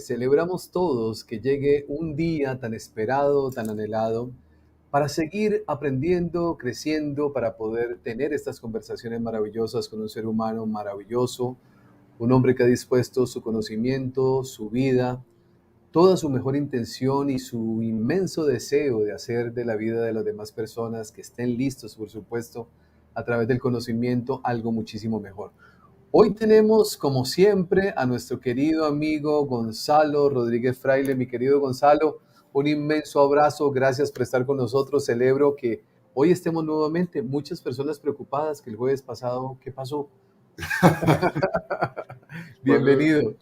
Celebramos todos que llegue un día tan esperado, tan anhelado, para seguir aprendiendo, creciendo, para poder tener estas conversaciones maravillosas con un ser humano maravilloso, un hombre que ha dispuesto su conocimiento, su vida, toda su mejor intención y su inmenso deseo de hacer de la vida de las demás personas que estén listos, por supuesto, a través del conocimiento, algo muchísimo mejor. Hoy tenemos, como siempre, a nuestro querido amigo Gonzalo Rodríguez Fraile. Mi querido Gonzalo, un inmenso abrazo. Gracias por estar con nosotros. Celebro que hoy estemos nuevamente. Muchas personas preocupadas que el jueves pasado, ¿qué pasó? Pues, Bienvenido.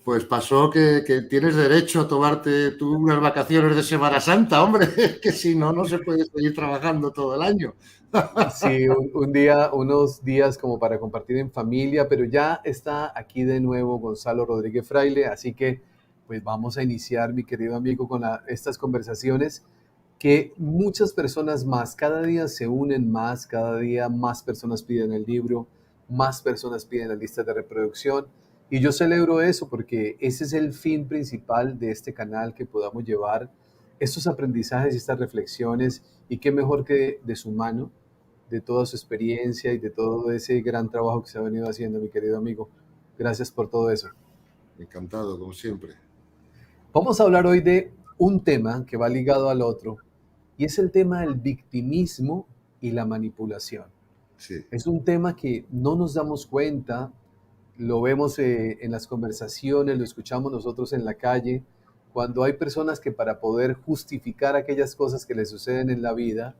pues pasó que tienes derecho a tomarte tú unas vacaciones de Semana Santa, hombre, que si no, no se puede seguir trabajando todo el año. Sí, un día, unos días como para compartir en familia, pero ya está aquí de nuevo Gonzalo Rodríguez Fraile, así que pues vamos a iniciar, mi querido amigo, con estas conversaciones que muchas personas más, cada día se unen más, cada día más personas piden el libro, más personas piden las listas de reproducción, y yo celebro eso porque ese es el fin principal de este canal, que podamos llevar estos aprendizajes y estas reflexiones, y qué mejor que de su mano, de toda su experiencia y de todo ese gran trabajo que se ha venido haciendo, mi querido amigo. Gracias por todo eso. Encantado, como siempre. Vamos a hablar hoy de un tema que va ligado al otro, y es el tema del victimismo y la manipulación. Sí. Es un tema que no nos damos cuenta, lo vemos en las conversaciones, lo escuchamos nosotros en la calle, cuando hay personas que para poder justificar aquellas cosas que les suceden en la vida,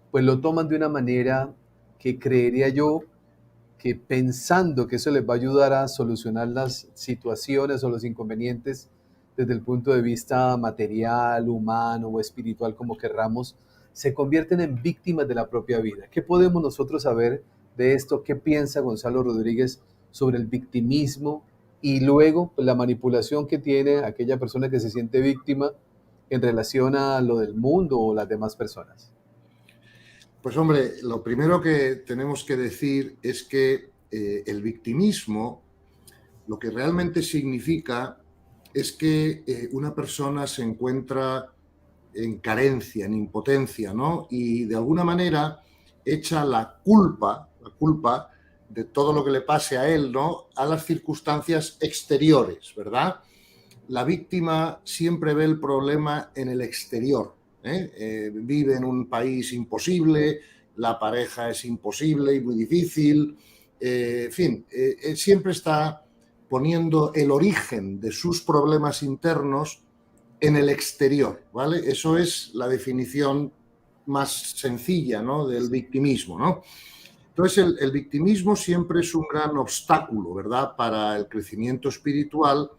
pues lo toman de una manera que creería yo que, pensando que eso les va a ayudar a solucionar las situaciones o los inconvenientes desde el punto de vista material, humano o espiritual, como querramos, se convierten en víctimas de la propia vida. ¿Qué podemos nosotros saber de esto? ¿Qué piensa Gonzalo Rodríguez sobre el victimismo y luego pues, la manipulación que tiene aquella persona que se siente víctima en relación a lo del mundo o las demás personas? Pues hombre, lo primero que tenemos que decir es que el victimismo lo que realmente significa es que una persona se encuentra en carencia, en impotencia, ¿no? Y de alguna manera echa la culpa de todo lo que le pase a él, ¿no?, a las circunstancias exteriores, ¿verdad? La víctima siempre ve el problema en el exterior, ¿eh? Vive en un país imposible, la pareja es imposible y muy difícil, en fin, siempre está poniendo el origen de sus problemas internos en el exterior, ¿vale? Eso es la definición más sencilla, ¿no?, del victimismo, ¿no? Entonces, el victimismo siempre es un gran obstáculo, ¿verdad?, para el crecimiento espiritual,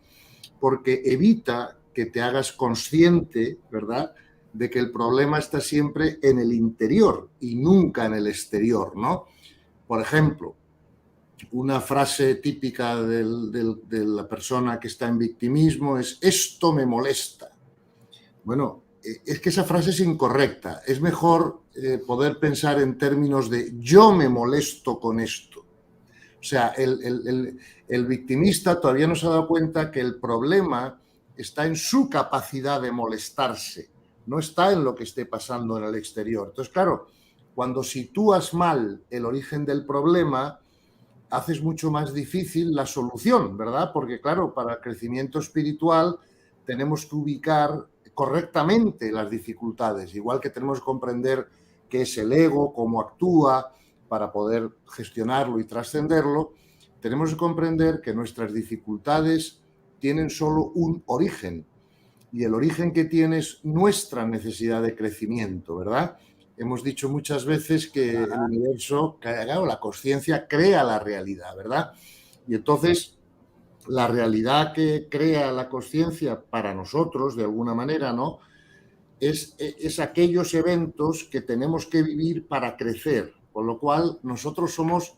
porque evita que te hagas consciente, ¿verdad?, de que el problema está siempre en el interior y nunca en el exterior, ¿no? Por ejemplo, una frase típica de la persona que está en victimismo es: esto me molesta. Bueno, es que esa frase es incorrecta. Es mejor poder pensar en términos de yo me molesto con esto. O sea, el victimista todavía no se ha dado cuenta que el problema está en su capacidad de molestarse, no está en lo que esté pasando en el exterior. Entonces, claro, cuando sitúas mal el origen del problema, haces mucho más difícil la solución, ¿verdad? Porque, claro, para el crecimiento espiritual tenemos que ubicar correctamente las dificultades, igual que tenemos que comprender qué es el ego, cómo actúa, para poder gestionarlo y trascenderlo. Tenemos que comprender que nuestras dificultades tienen solo un origen, y el origen que tiene es nuestra necesidad de crecimiento, ¿verdad? Hemos dicho muchas veces que el universo, claro, la conciencia crea la realidad, ¿verdad? Y entonces la realidad que crea la conciencia para nosotros, de alguna manera, ¿no?, es aquellos eventos que tenemos que vivir para crecer, con lo cual nosotros somos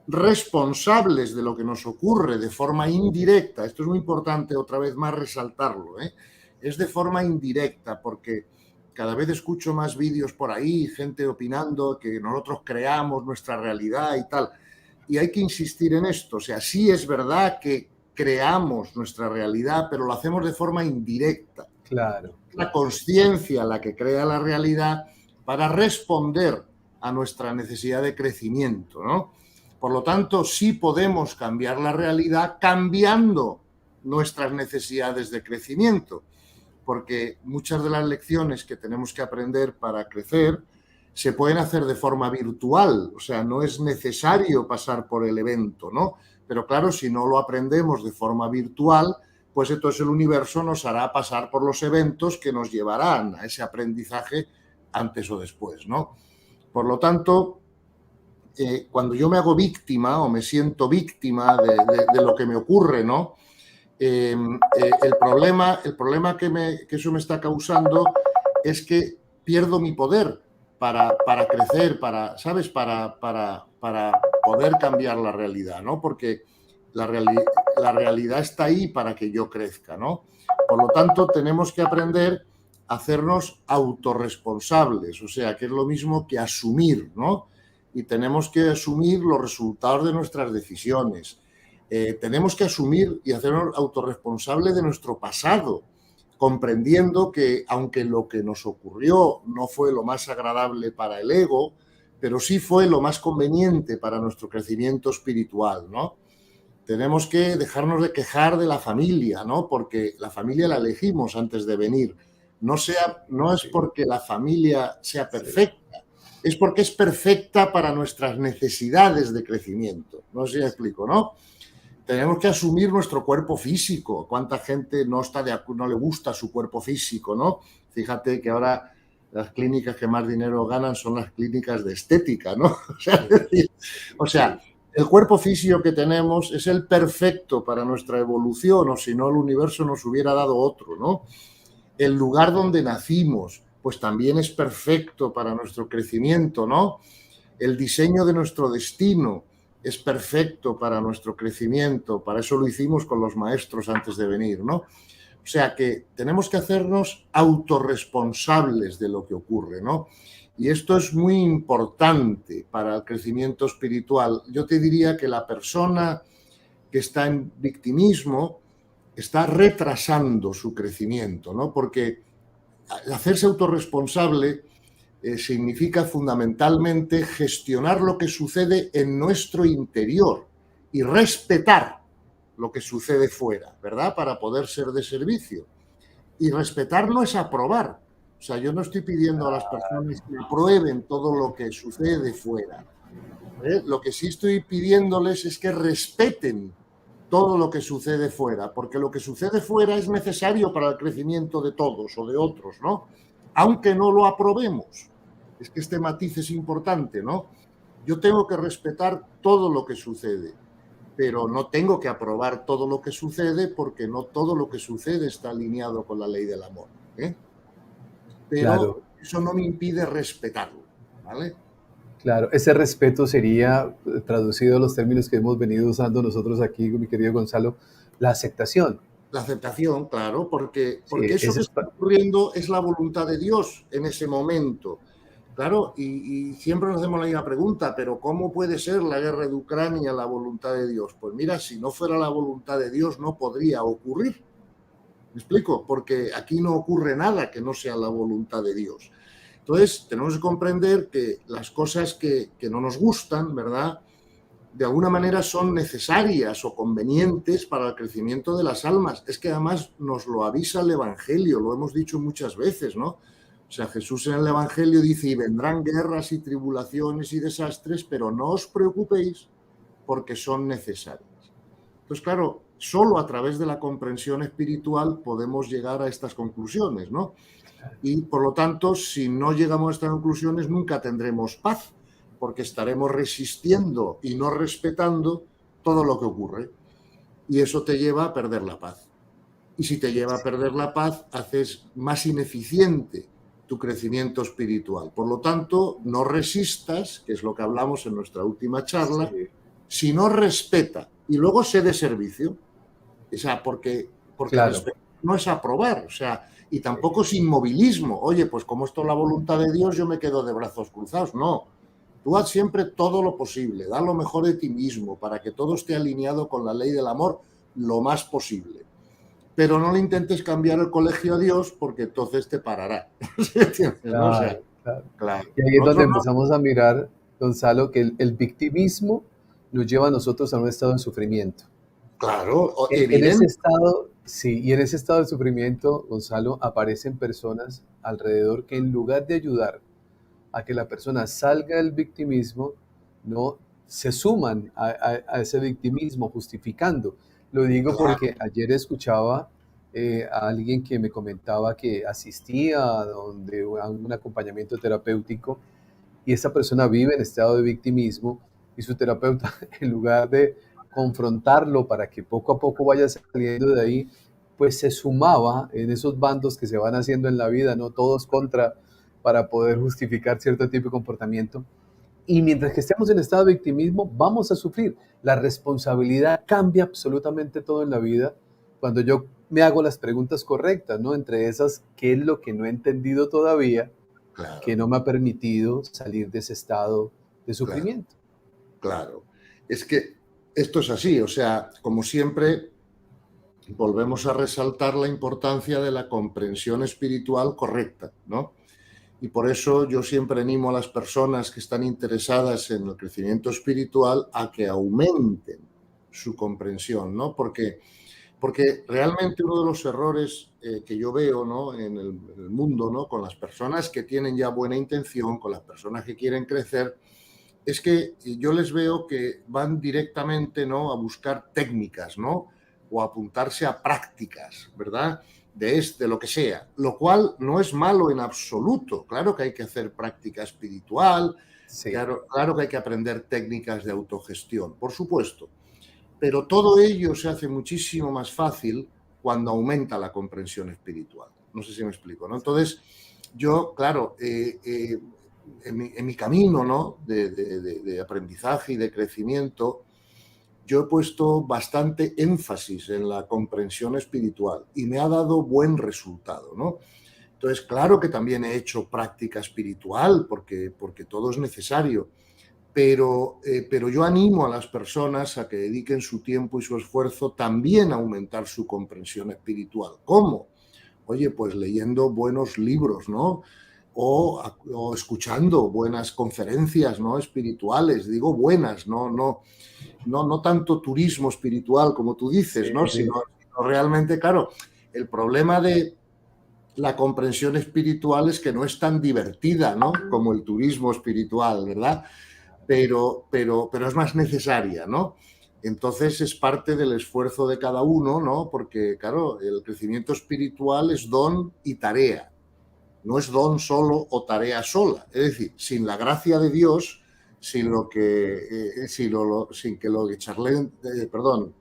responsables de lo que nos ocurre de forma indirecta. Esto es muy importante, otra vez más, resaltarlo, ¿eh? Es de forma indirecta, porque cada vez escucho más vídeos por ahí, gente opinando que nosotros creamos nuestra realidad y tal. Y hay que insistir en esto. O sea, sí es verdad que creamos nuestra realidad, pero lo hacemos de forma indirecta. Claro. La conciencia la que crea la realidad para responder a nuestra necesidad de crecimiento, ¿no? Por lo tanto, sí podemos cambiar la realidad cambiando nuestras necesidades de crecimiento, porque muchas de las lecciones que tenemos que aprender para crecer se pueden hacer de forma virtual, o sea, no es necesario pasar por el evento, ¿no? Pero claro, si no lo aprendemos de forma virtual, pues entonces el universo nos hará pasar por los eventos que nos llevarán a ese aprendizaje antes o después, ¿no? Por lo tanto, cuando yo me hago víctima o me siento víctima de lo que me ocurre, ¿no? El problema que eso me está causando es que pierdo mi poder para crecer, ¿sabes? Para poder cambiar la realidad, ¿no? Porque la realidad está ahí para que yo crezca, ¿no? Por lo tanto, tenemos que aprender a hacernos autorresponsables, o sea, que es lo mismo que asumir, ¿no? Y tenemos que asumir los resultados de nuestras decisiones. Tenemos que asumir y hacernos autorresponsables de nuestro pasado, comprendiendo que aunque lo que nos ocurrió no fue lo más agradable para el ego, pero sí fue lo más conveniente para nuestro crecimiento espiritual, ¿no? Tenemos que dejarnos de quejar de la familia, ¿no? Porque la familia la elegimos antes de venir. No es porque la familia sea perfecta, es porque es perfecta para nuestras necesidades de crecimiento. No sé si me explico, ¿no? Tenemos que asumir nuestro cuerpo físico. ¿Cuánta gente no le gusta su cuerpo físico, no? Fíjate que ahora las clínicas que más dinero ganan son las clínicas de estética, ¿no? O sea, el cuerpo físico que tenemos es el perfecto para nuestra evolución, o si no, el universo nos hubiera dado otro, ¿no? El lugar donde nacimos, pues también es perfecto para nuestro crecimiento, ¿no? El diseño de nuestro destino es perfecto para nuestro crecimiento, para eso lo hicimos con los maestros antes de venir, ¿no? O sea que tenemos que hacernos autorresponsables de lo que ocurre, ¿no? Y esto es muy importante para el crecimiento espiritual. Yo te diría que la persona que está en victimismo está retrasando su crecimiento, ¿no? Porque hacerse autorresponsable significa fundamentalmente gestionar lo que sucede en nuestro interior y respetar lo que sucede fuera, ¿verdad? Para poder ser de servicio. Y respetar no es aprobar. O sea, yo no estoy pidiendo a las personas que aprueben todo lo que sucede fuera. Lo que sí estoy pidiéndoles es que respeten todo lo que sucede fuera, porque lo que sucede fuera es necesario para el crecimiento de todos o de otros, ¿no? Aunque no lo aprobemos. Es que este matiz es importante, ¿no? Yo tengo que respetar todo lo que sucede, pero no tengo que aprobar todo lo que sucede porque no todo lo que sucede está alineado con la ley del amor, ¿eh? Pero claro, eso no me impide respetarlo, ¿vale? Claro, ese respeto sería, traducido a los términos que hemos venido usando nosotros aquí, mi querido Gonzalo, la aceptación. La aceptación, claro, porque eso que está ocurriendo es la voluntad de Dios en ese momento. Claro, y siempre nos hacemos la misma pregunta, pero ¿cómo puede ser la guerra de Ucrania la voluntad de Dios? Pues mira, si no fuera la voluntad de Dios no podría ocurrir. ¿Me explico? Porque aquí no ocurre nada que no sea la voluntad de Dios. Entonces, tenemos que comprender que las cosas que no nos gustan, ¿verdad?, de alguna manera son necesarias o convenientes para el crecimiento de las almas. Es que además nos lo avisa el Evangelio, lo hemos dicho muchas veces, ¿no? O sea, Jesús en el Evangelio dice, y vendrán guerras y tribulaciones y desastres, pero no os preocupéis porque son necesarias. Entonces, claro, solo a través de la comprensión espiritual podemos llegar a estas conclusiones, ¿no? Y, por lo tanto, si no llegamos a estas conclusiones, nunca tendremos paz, porque estaremos resistiendo y no respetando todo lo que ocurre. Y eso te lleva a perder la paz. Y si te lleva a perder la paz, haces más ineficiente tu crecimiento espiritual. Por lo tanto, no resistas, que es lo que hablamos en nuestra última charla, sino respeta. Y luego sé de servicio. O sea, porque claro, no es aprobar, o sea, y tampoco es inmovilismo. Oye, pues como esto es la voluntad de Dios, yo me quedo de brazos cruzados. No, tú haz siempre todo lo posible, da lo mejor de ti mismo para que todo esté alineado con la ley del amor, lo más posible. Pero no le intentes cambiar el colegio a Dios porque entonces te parará. ¿No? O sea, Claro, claro. claro. Y ahí es donde Nosotros no, empezamos a mirar, Gonzalo, que el victimismo nos lleva a nosotros a un estado de sufrimiento. claro, En ese evidente. estado, sí, y en ese estado de sufrimiento, Gonzalo, aparecen personas alrededor que en lugar de ayudar a que la persona salga del victimismo, no se suman a ese victimismo justificando. Lo digo Claro, porque ayer escuchaba a alguien que me comentaba que asistía a un acompañamiento terapéutico y esta persona vive en estado de victimismo y su terapeuta, en lugar de confrontarlo para que poco a poco vaya saliendo de ahí, pues se sumaba en esos bandos que se van haciendo en la vida, ¿no? Todos contra, para poder justificar cierto tipo de comportamiento. Y mientras que estemos en estado de victimismo, vamos a sufrir. La responsabilidad cambia absolutamente todo en la vida cuando yo me hago las preguntas correctas, ¿no? Entre esas, ¿qué es lo que no he entendido todavía que claro, no me ha permitido salir de ese estado de claro, sufrimiento? claro. Es que esto es así, o sea, como siempre, volvemos a resaltar la importancia de la comprensión espiritual correcta, ¿no? Y por eso yo siempre animo a las personas que están interesadas en el crecimiento espiritual a que aumenten su comprensión, ¿no? Porque realmente uno de los errores que yo veo, ¿no? En el mundo, ¿no? Con las personas que tienen ya buena intención, con las personas que quieren crecer, es que yo les veo que van directamente, ¿no? A buscar técnicas, ¿no? O a apuntarse a prácticas, ¿verdad? De lo que sea, lo cual no es malo en absoluto. Claro que hay que hacer práctica espiritual, Sí, claro que hay que aprender técnicas de autogestión, por supuesto, pero todo ello se hace muchísimo más fácil cuando aumenta la comprensión espiritual. No sé si me explico, ¿no? Entonces, yo, claro, en mi camino, ¿no? de aprendizaje y de crecimiento, yo he puesto bastante énfasis en la comprensión espiritual y me ha dado buen resultado, ¿no? Entonces, claro que también he hecho práctica espiritual porque todo es necesario, pero yo animo a las personas a que dediquen su tiempo y su esfuerzo también a aumentar su comprensión espiritual. ¿Cómo? Oye, pues leyendo buenos libros, ¿no? O escuchando buenas conferencias, ¿no? Espirituales, digo buenas, no tanto turismo espiritual como tú sí, dices, ¿no? sí. Sino realmente, claro, el problema de la comprensión espiritual es que no es tan divertida, ¿no? Como el turismo espiritual, ¿verdad? Pero es más necesaria, ¿no? Entonces es parte del esfuerzo de cada uno, ¿no? Porque, claro, el crecimiento espiritual es don y tarea, no es don solo o tarea sola. Es decir, sin la gracia de Dios, sin que lo que Charlene, perdón,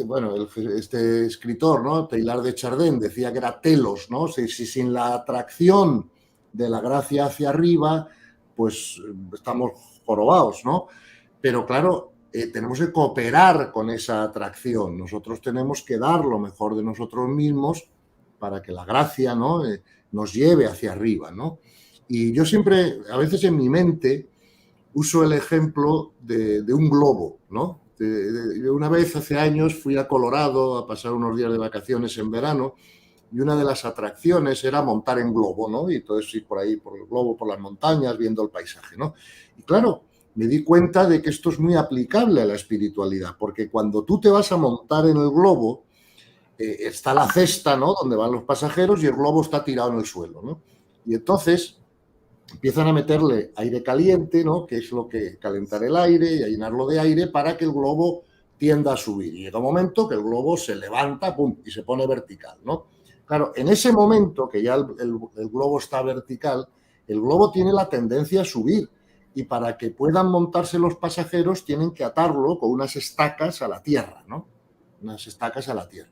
bueno, este escritor, ¿no? Teilhard de Chardin decía que era telos, ¿no? Si sin la atracción de la gracia hacia arriba, pues estamos jorobados, ¿no? Pero claro, tenemos que cooperar con esa atracción. Nosotros tenemos que dar lo mejor de nosotros mismos para que la gracia, ¿no? Nos lleve hacia arriba, ¿no? Y yo siempre, a veces en mi mente, uso el ejemplo de un globo, ¿no? Una vez hace años fui a Colorado a pasar unos días de vacaciones en verano y una de las atracciones era montar en globo, ¿no? Y entonces ir por ahí, por el globo, por las montañas, viendo el paisaje, ¿no? Y claro, me di cuenta de que esto es muy aplicable a la espiritualidad, porque cuando tú te vas a montar en el globo, está la cesta, ¿no? Donde van los pasajeros y el globo está tirado en el suelo, ¿no? Y entonces empiezan a meterle aire caliente, ¿no? Que es lo que calentar el aire y a llenarlo de aire para que el globo tienda a subir. Y llega un momento que el globo se levanta, pum, y se pone vertical, ¿no? Claro, en ese momento que ya el globo está vertical, el globo tiene la tendencia a subir y para que puedan montarse los pasajeros tienen que atarlo con unas estacas a la tierra, ¿no? Unas estacas a la tierra.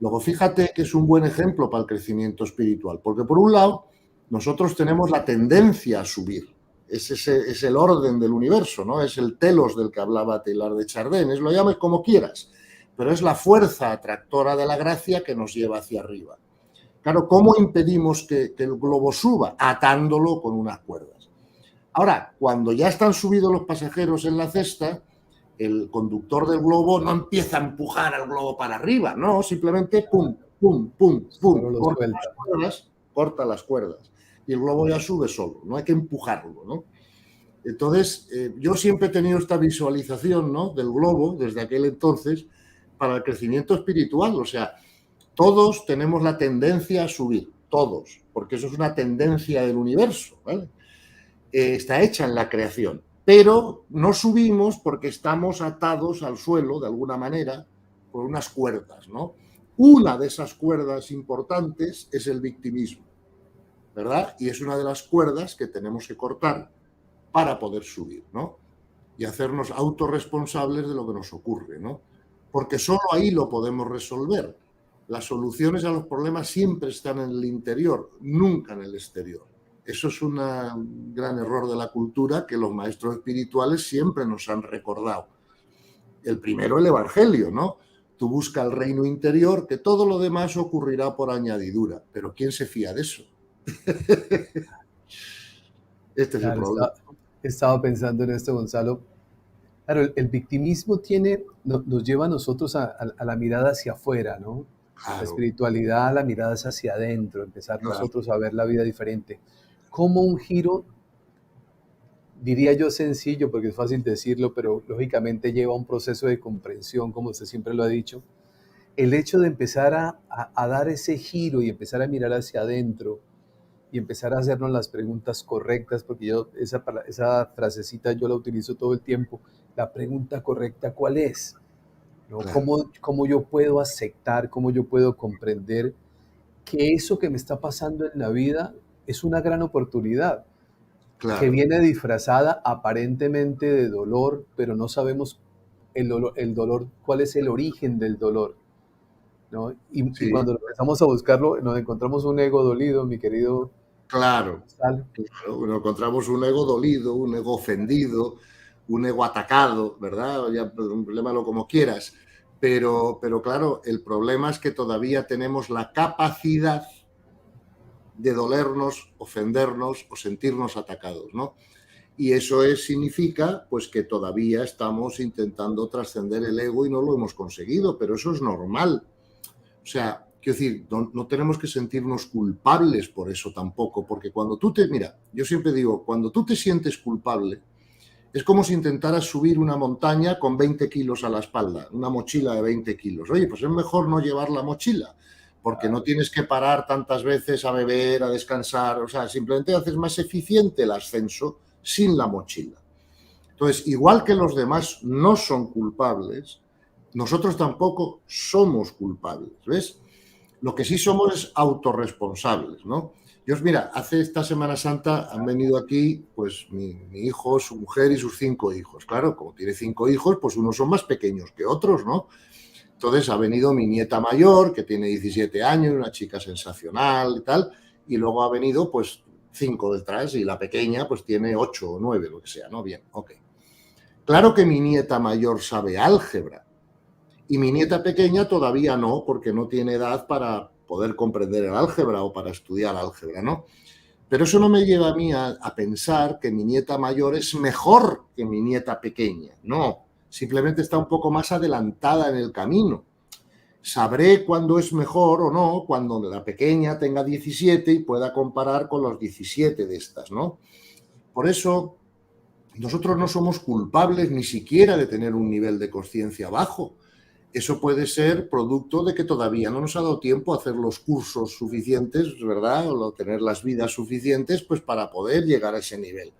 Luego, fíjate que es un buen ejemplo para el crecimiento espiritual, porque por un lado, nosotros tenemos la tendencia a subir. Es el orden del universo, ¿no? Es el telos del que hablaba Teilhard de Chardin, lo llames como quieras, pero es la fuerza atractora de la gracia que nos lleva hacia arriba. Claro, ¿cómo impedimos que el globo suba? Atándolo con unas cuerdas. Ahora, cuando ya están subidos los pasajeros en la cesta, el conductor del globo no empieza a empujar al globo para arriba, no, simplemente pum, pum, pum, pum, Solo lo suelta. corta las cuerdas y el globo ya sube solo, no hay que empujarlo, ¿no? Entonces, yo siempre he tenido esta visualización, ¿no?, del globo desde aquel entonces para el crecimiento espiritual. O sea, todos tenemos la tendencia a subir, todos, porque eso es una tendencia del universo, ¿vale? Está hecha en la creación, pero no subimos porque estamos atados al suelo, de alguna manera, por unas cuerdas, ¿no? Una de esas cuerdas importantes es el victimismo, ¿verdad? Y es una de las cuerdas que tenemos que cortar para poder subir, ¿no? Y hacernos autorresponsables de lo que nos ocurre, ¿no? Porque solo ahí lo podemos resolver. Las soluciones a los problemas siempre están en el interior, nunca en el exterior. Eso es un gran error de la cultura que los maestros espirituales siempre nos han recordado. El primero, el Evangelio, ¿no? Tú busca el reino interior, que todo lo demás ocurrirá por añadidura. Pero ¿quién se fía de eso? Este es el problema. He estado pensando en esto, Gonzalo. Claro, el victimismo nos lleva a nosotros a la mirada hacia afuera, ¿no? Claro. La espiritualidad, la mirada es hacia adentro, empezar Claro. nosotros a ver la vida diferente. Como un giro, diría yo sencillo, porque es fácil decirlo, pero lógicamente lleva un proceso de comprensión, como usted siempre lo ha dicho. El hecho de empezar a dar ese giro y empezar a mirar hacia adentro y empezar a hacernos las preguntas correctas, porque yo esa frasecita yo la utilizo todo el tiempo. La pregunta correcta, ¿cuál es? ¿No? Claro. ¿Cómo yo puedo aceptar, cómo yo puedo comprender que eso que me está pasando en la vida es una gran oportunidad, Claro. que viene disfrazada aparentemente de dolor, pero no sabemos el dolor, cuál es el origen del dolor, ¿no? Sí. Y cuando empezamos a buscarlo, nos encontramos un ego dolido, mi querido. Claro, claro. Nos encontramos un ego dolido, un ego ofendido, un ego atacado, ¿verdad? Ya, llámalo como quieras. Pero claro, el problema es que todavía tenemos la capacidad de dolernos, ofendernos o sentirnos atacados, ¿no? Y eso significa pues que todavía estamos intentando trascender el ego y no lo hemos conseguido, pero eso es normal. O sea, quiero decir, no tenemos que sentirnos culpables por eso tampoco, porque cuando mira, yo siempre digo, cuando tú te sientes culpable, es como si intentaras subir una montaña con 20 kilos a la espalda, una mochila de 20 kilos. Oye, pues es mejor no llevar la mochila, porque no tienes que parar tantas veces a beber, a descansar, o sea, simplemente haces más eficiente el ascenso sin la mochila. Entonces, igual que los demás no son culpables, nosotros tampoco somos culpables, ¿ves? Lo que sí somos es autorresponsables, ¿no? Yo, mira, hace esta Semana Santa han venido aquí, pues, mi hijo, su mujer y sus 5 hijos. Claro, como tiene 5 hijos, pues unos son más pequeños que otros, ¿no? Entonces ha venido mi nieta mayor, que tiene 17 años, una chica sensacional y tal, y luego ha venido, pues, 5 detrás, y la pequeña, pues, tiene 8 o 9, lo que sea, ¿no? Bien, ok. Claro que mi nieta mayor sabe álgebra, y mi nieta pequeña todavía no, porque no tiene edad para poder comprender el álgebra o para estudiar álgebra, ¿no? Pero eso no me lleva a mí a pensar que mi nieta mayor es mejor que mi nieta pequeña. No, simplemente está un poco más adelantada en el camino. Sabré cuándo es mejor o no cuando la pequeña tenga 17 y pueda comparar con los 17 de estas, ¿no? Por eso, nosotros no somos culpables ni siquiera de tener un nivel de conciencia bajo. Eso puede ser producto de que todavía no nos ha dado tiempo a hacer los cursos suficientes, ¿verdad? O tener las vidas suficientes, pues para poder llegar a ese nivel.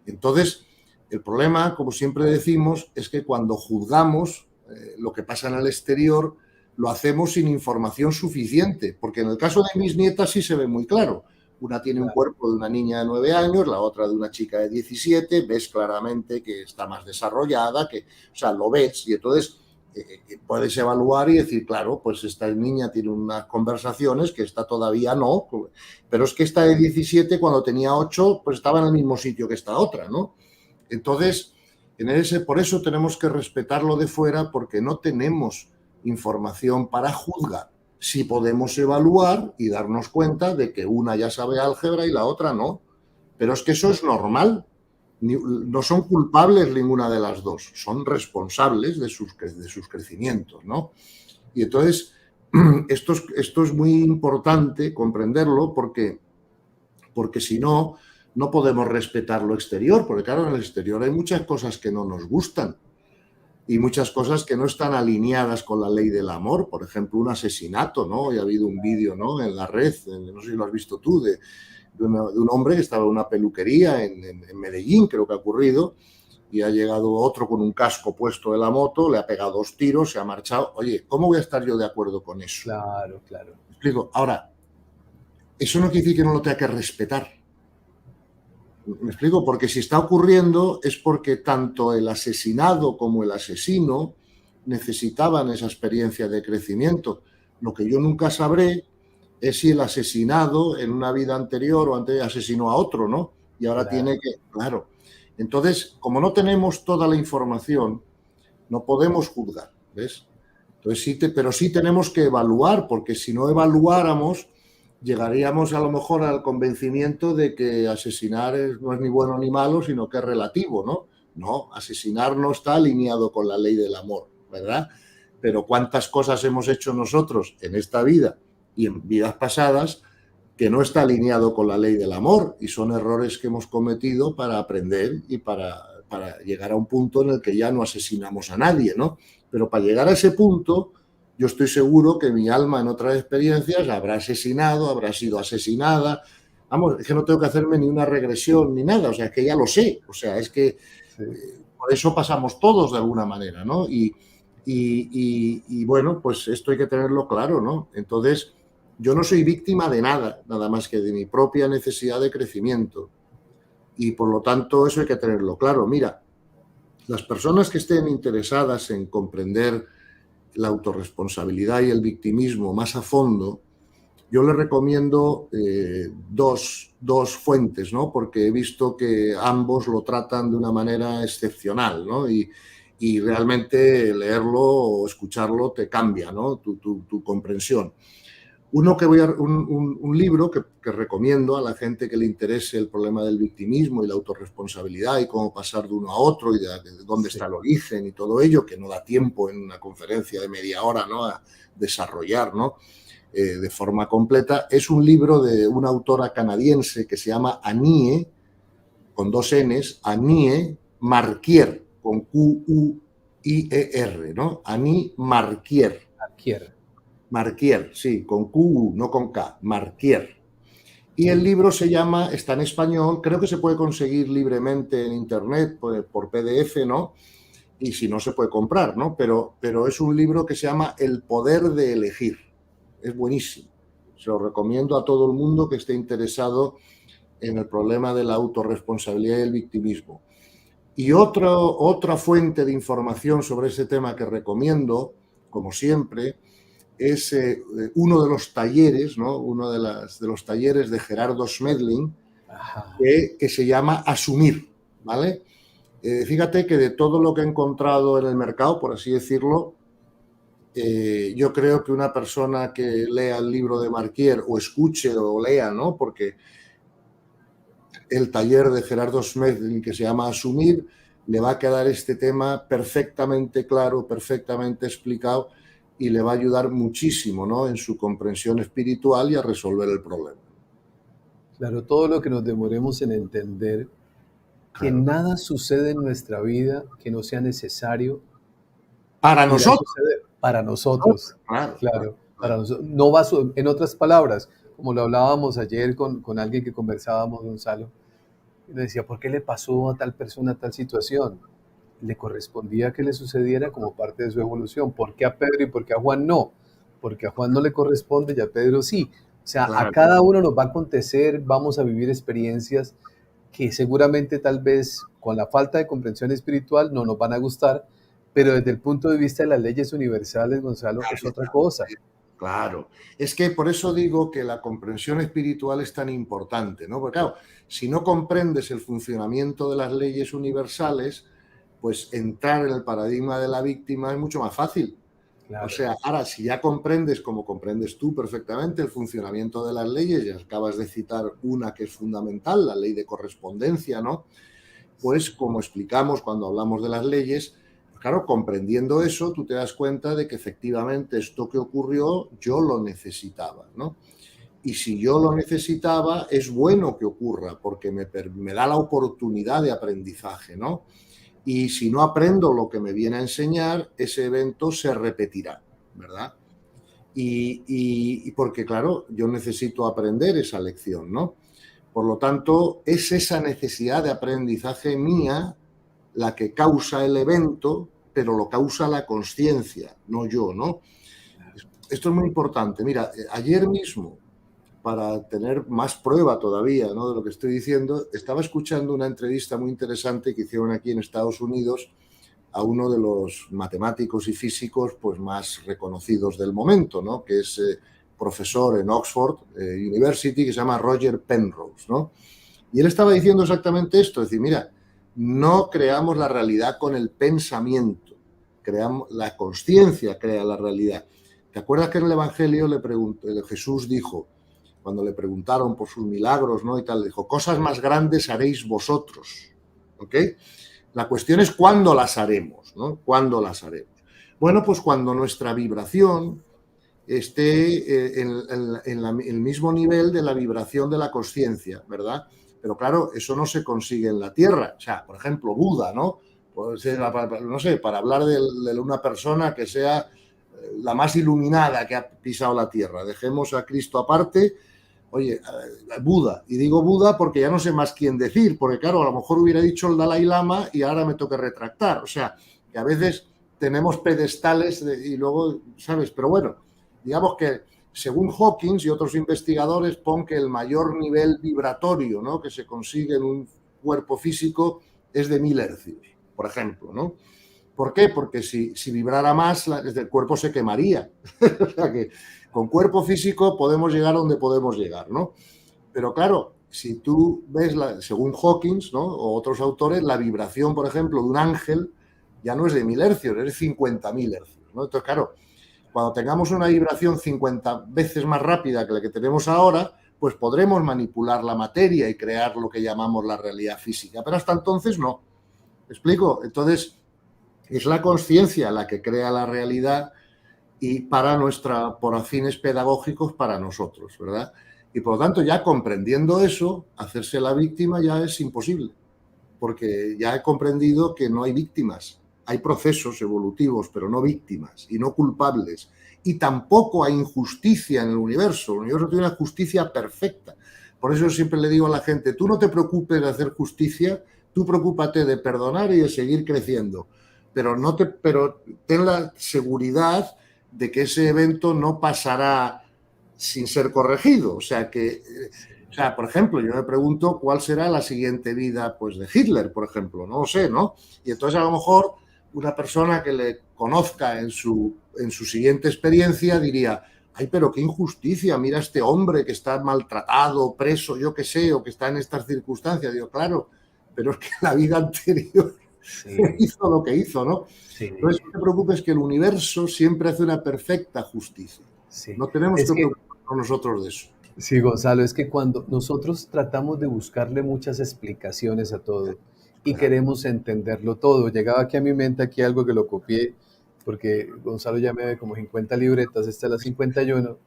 Entonces, el problema, como siempre decimos, es que cuando juzgamos lo que pasa en el exterior, lo hacemos sin información suficiente, porque en el caso de mis nietas sí se ve muy claro. Una tiene un cuerpo de una niña de 9 años, la otra de una chica de 17, ves claramente que está más desarrollada, o sea, lo ves, y entonces puedes evaluar y decir, claro, pues esta niña tiene unas conversaciones que esta todavía no, pero es que esta de 17 cuando tenía 8 pues estaba en el mismo sitio que esta otra, ¿no? Entonces, por eso tenemos que respetarlo de fuera, porque no tenemos información para juzgar. Sí podemos evaluar y darnos cuenta de que una ya sabe álgebra y la otra no, pero es que eso es normal. no son culpables ninguna de las dos, son responsables de sus crecimientos, ¿no? Y entonces, esto es muy importante comprenderlo porque si no, no podemos respetar lo exterior, porque claro, en el exterior hay muchas cosas que no nos gustan y muchas cosas que no están alineadas con la ley del amor. Por ejemplo, un asesinato, ¿no? Hoy ha habido un vídeo, ¿no?, en la red, no sé si lo has visto tú, de un hombre que estaba en una peluquería en Medellín, creo que ha ocurrido, y ha llegado otro con un casco puesto de la moto, le ha pegado 2 tiros, se ha marchado. Oye, ¿cómo voy a estar yo de acuerdo con eso? Claro, claro. ¿Me explico? Ahora, eso no quiere decir que no lo tenga que respetar. ¿Me explico? Porque si está ocurriendo es porque tanto el asesinado como el asesino necesitaban esa experiencia de crecimiento. Lo que yo nunca sabré es si el asesinado en una vida anterior o antes asesinó a otro, ¿no? Y ahora Claro. tiene que... Claro. Entonces, como no tenemos toda la información, no podemos juzgar, ¿ves? Entonces, pero sí tenemos que evaluar, porque si no evaluáramos, llegaríamos a lo mejor al convencimiento de que asesinar no es ni bueno ni malo, sino que es relativo, ¿no? No, asesinar no está alineado con la ley del amor, ¿verdad? Pero cuántas cosas hemos hecho nosotros en esta vida y en vidas pasadas que no está alineado con la ley del amor, y son errores que hemos cometido para aprender y para llegar a un punto en el que ya no asesinamos a nadie, ¿no? Pero para llegar a ese punto, yo estoy seguro que mi alma en otras experiencias habrá asesinado, habrá sido asesinada. Vamos, es que no tengo que hacerme ni una regresión ni nada, o sea, es que ya lo sé, o sea, es que Sí. por eso pasamos todos de alguna manera, ¿no? Y bueno, pues esto hay que tenerlo claro, ¿no? Entonces, yo no soy víctima de nada, nada más que de mi propia necesidad de crecimiento. Y por lo tanto, eso hay que tenerlo claro. Mira, las personas que estén interesadas en comprender la autorresponsabilidad y el victimismo más a fondo, yo les recomiendo dos fuentes, ¿no? Porque he visto que ambos lo tratan de una manera excepcional, ¿no? Y realmente leerlo o escucharlo te cambia, ¿no?, tu comprensión. Un libro que recomiendo a la gente que le interese el problema del victimismo y la autorresponsabilidad y cómo pasar de uno a otro y de dónde está el origen y todo ello, que no da tiempo en una conferencia de media hora, ¿no?, a desarrollar, ¿no?, de forma completa. Es un libro de una autora canadiense que se llama Anie, con 2 Ns, Anie Marquier, con Q-U-I-E-R, ¿no? Anie Marquier. Marquier, sí, con Q, no con K, Marquier. Y el libro se llama, está en español, creo que se puede conseguir libremente en internet por PDF, ¿no? Y si no, se puede comprar, ¿no? Pero es un libro que se llama El poder de elegir. Es buenísimo. Se lo recomiendo a todo el mundo que esté interesado en el problema de la autorresponsabilidad y el victimismo. Y otra fuente de información sobre ese tema que recomiendo, como siempre, es uno de los talleres, ¿no?, uno de los talleres de Gerardo Smedlin, que se llama Asumir, ¿vale? Fíjate que de todo lo que he encontrado en el mercado, por así decirlo, yo creo que una persona que lea el libro de Marquier o escuche o lea, ¿no?, porque el taller de Gerardo Smedlin, que se llama Asumir, le va a quedar este tema perfectamente claro, perfectamente explicado, y le va a ayudar muchísimo, ¿no?, en su comprensión espiritual y a resolver el problema. Claro, todo lo que nos demoremos en entender que Claro. nada sucede en nuestra vida que no sea necesario Para ir a nosotros. suceder para nosotros. Claro, Claro, para nosotros. No va en otras palabras, como lo hablábamos ayer con alguien que conversábamos, Gonzalo, y me decía, ¿por qué le pasó a tal persona tal situación? Le correspondía que le sucediera como parte de su evolución. ¿Por qué a Pedro y por qué a Juan no? Porque a Juan no le corresponde y a Pedro sí. O sea, a claro. cada uno nos va a acontecer, vamos a vivir experiencias que seguramente tal vez con la falta de comprensión espiritual no nos van a gustar, pero desde el punto de vista de las leyes universales, Gonzalo, es otra cosa. Claro, es que por eso digo que la comprensión espiritual es tan importante, ¿no? Porque claro, si no comprendes el funcionamiento de las leyes universales, pues entrar en el paradigma de la víctima es mucho más fácil. O Claro, sea, ahora si ya comprendes, como comprendes tú perfectamente, el funcionamiento de las leyes, y acabas de citar una que es fundamental, la ley de correspondencia, ¿no? pues como explicamos cuando hablamos de las leyes, claro, comprendiendo eso, tú te das cuenta de que efectivamente esto que ocurrió yo lo necesitaba, ¿no? Y si yo lo necesitaba, es bueno que ocurra, porque me da la oportunidad de aprendizaje, ¿no? Y si no aprendo lo que me viene a enseñar, ese evento se repetirá, ¿verdad? Y porque, claro, yo necesito aprender esa lección, ¿no? Por lo tanto, es esa necesidad de aprendizaje mía la que causa el evento, pero lo causa la conciencia, no yo, ¿no? Esto es muy importante. Mira, ayer mismo, para tener más prueba todavía, ¿no?, de lo que estoy diciendo, estaba escuchando una entrevista muy interesante que hicieron aquí en Estados Unidos a uno de los matemáticos y físicos pues, más reconocidos del momento, ¿no?, que es profesor en Oxford University, que se llama Roger Penrose, ¿no? Y él estaba diciendo exactamente esto, es decir, mira, no creamos la realidad con el pensamiento, creamos la conciencia, crea la realidad. ¿Te acuerdas que en el Evangelio Jesús dijo, cuando le preguntaron por sus milagros, ¿no?, y tal, dijo, cosas más grandes haréis vosotros, ¿ok? La cuestión es cuándo las haremos, ¿no? ¿Cuándo las haremos? Bueno, pues cuando nuestra vibración esté en el mismo nivel de la vibración de la conciencia, ¿verdad? Pero claro, eso no se consigue en la Tierra. O sea, por ejemplo, Buda, ¿no? Pues, no sé, para hablar de una persona que sea la más iluminada que ha pisado la Tierra. Dejemos a Cristo aparte. Oye, Buda, y digo Buda porque ya no sé más quién decir, porque claro, a lo mejor hubiera dicho el Dalai Lama y ahora me toca retractar. O sea, que a veces tenemos pedestales y luego, ¿sabes? Pero bueno, digamos que según Hawkins y otros investigadores, pon que el mayor nivel vibratorio, ¿no?, que se consigue en un cuerpo físico es de 1000 hercios, por ejemplo, ¿no? ¿Por qué? Porque si vibrara más, el cuerpo se quemaría. O sea que con cuerpo físico podemos llegar donde podemos llegar, ¿no? Pero claro, si tú ves, según Hawkins, ¿no?, o otros autores, la vibración, por ejemplo, de un ángel ya no es de 1000 hercios, es de 50.000 hercios, ¿no? Entonces, claro, cuando tengamos una vibración 50 veces más rápida que la que tenemos ahora, pues podremos manipular la materia y crear lo que llamamos la realidad física. Pero hasta entonces no. ¿Me explico? Entonces, es la conciencia la que crea la realidad y por fines pedagógicos para nosotros, ¿verdad? Y por lo tanto, ya comprendiendo eso, hacerse la víctima ya es imposible, porque ya he comprendido que no hay víctimas. Hay procesos evolutivos, pero no víctimas y no culpables. Y tampoco hay injusticia en el universo. El universo tiene una justicia perfecta. Por eso siempre le digo a la gente, tú no te preocupes de hacer justicia, tú preocúpate de perdonar y de seguir creciendo. Pero ten la seguridad de que ese evento no pasará sin ser corregido. O sea, por ejemplo, yo me pregunto cuál será la siguiente vida, pues, de Hitler, por ejemplo, no lo sé, ¿no? Y entonces a lo mejor una persona que le conozca en su siguiente experiencia diría, ay, pero qué injusticia, mira a este hombre que está maltratado, preso, yo qué sé, o que está en estas circunstancias. Digo, claro, pero es que la vida anterior hizo lo que hizo, ¿no? Sí, Entonces, no te preocupes, que el universo siempre hace una perfecta justicia. sí. No tenemos Es que que, preocuparnos nosotros de eso. sí, Gonzalo, es que cuando nosotros tratamos de buscarle muchas explicaciones a todo y Claro. queremos entenderlo todo, llegaba aquí a mi mente aquí algo que lo copié, porque Gonzalo ya me ve como 50 libretas, esta es la 51.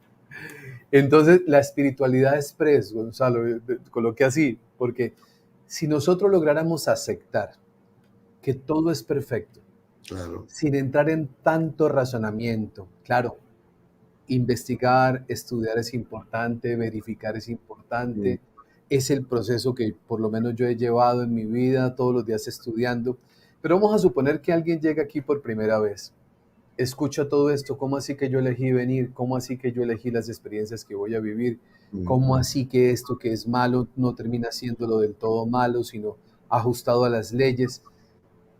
Entonces, la espiritualidad express, Gonzalo, coloqué así, porque si nosotros lográramos aceptar que todo es perfecto, Claro. sin entrar en tanto razonamiento, claro, investigar, estudiar es importante, verificar es Mm. importante, es el proceso que por lo menos yo he llevado en mi vida, todos los días estudiando, pero vamos a suponer que alguien llega aquí por primera vez, escucha todo esto, ¿cómo así que yo elegí venir? ¿Cómo así que yo elegí las experiencias que voy a vivir? Mm. ¿Cómo así que esto que es malo no termina siendo lo del todo malo, sino ajustado a las leyes?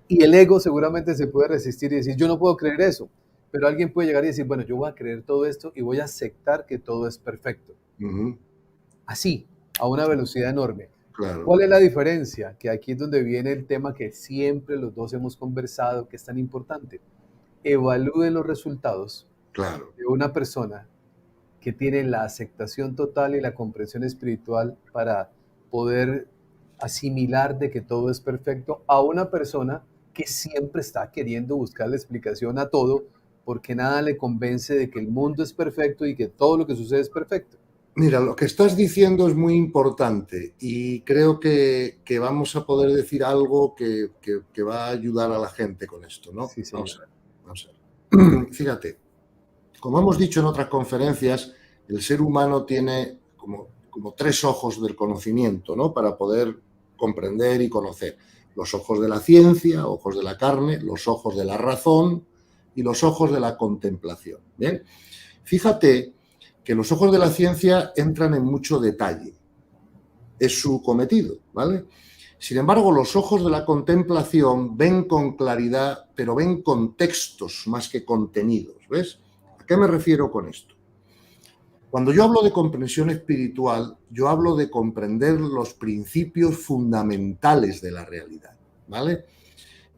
Y el ego seguramente se puede resistir y decir, yo no puedo creer eso, pero alguien puede llegar y decir, bueno, yo voy a creer todo esto y voy a aceptar que todo es perfecto. Ujú. Así, a una velocidad enorme. Claro. ¿Cuál es la diferencia? Que aquí es donde viene el tema que siempre los dos hemos conversado, que es tan importante. Evalúe los resultados Claro. de una persona que tiene la aceptación total y la comprensión espiritual para poder asimilar de que todo es perfecto a una persona que siempre está queriendo buscar la explicación a todo porque nada le convence de que el mundo es perfecto y que todo lo que sucede es perfecto. Mira, lo que estás diciendo es muy importante y creo que vamos a poder decir algo que va a ayudar a la gente con esto, ¿no? Sí, señor. Vamos a ver. Fíjate, como hemos dicho en otras conferencias, el ser humano tiene como tres ojos del conocimiento, ¿no? Para poder comprender y conocer. Los ojos de la ciencia, ojos de la carne, los ojos de la razón y los ojos de la contemplación. ¿Bien? Fíjate que los ojos de la ciencia entran en mucho detalle. Es su cometido, ¿vale? Sin embargo, los ojos de la contemplación ven con claridad, pero ven contextos más que contenidos, ¿ves? ¿A qué me refiero con esto? Cuando yo hablo de comprensión espiritual, yo hablo de comprender los principios fundamentales de la realidad, ¿vale?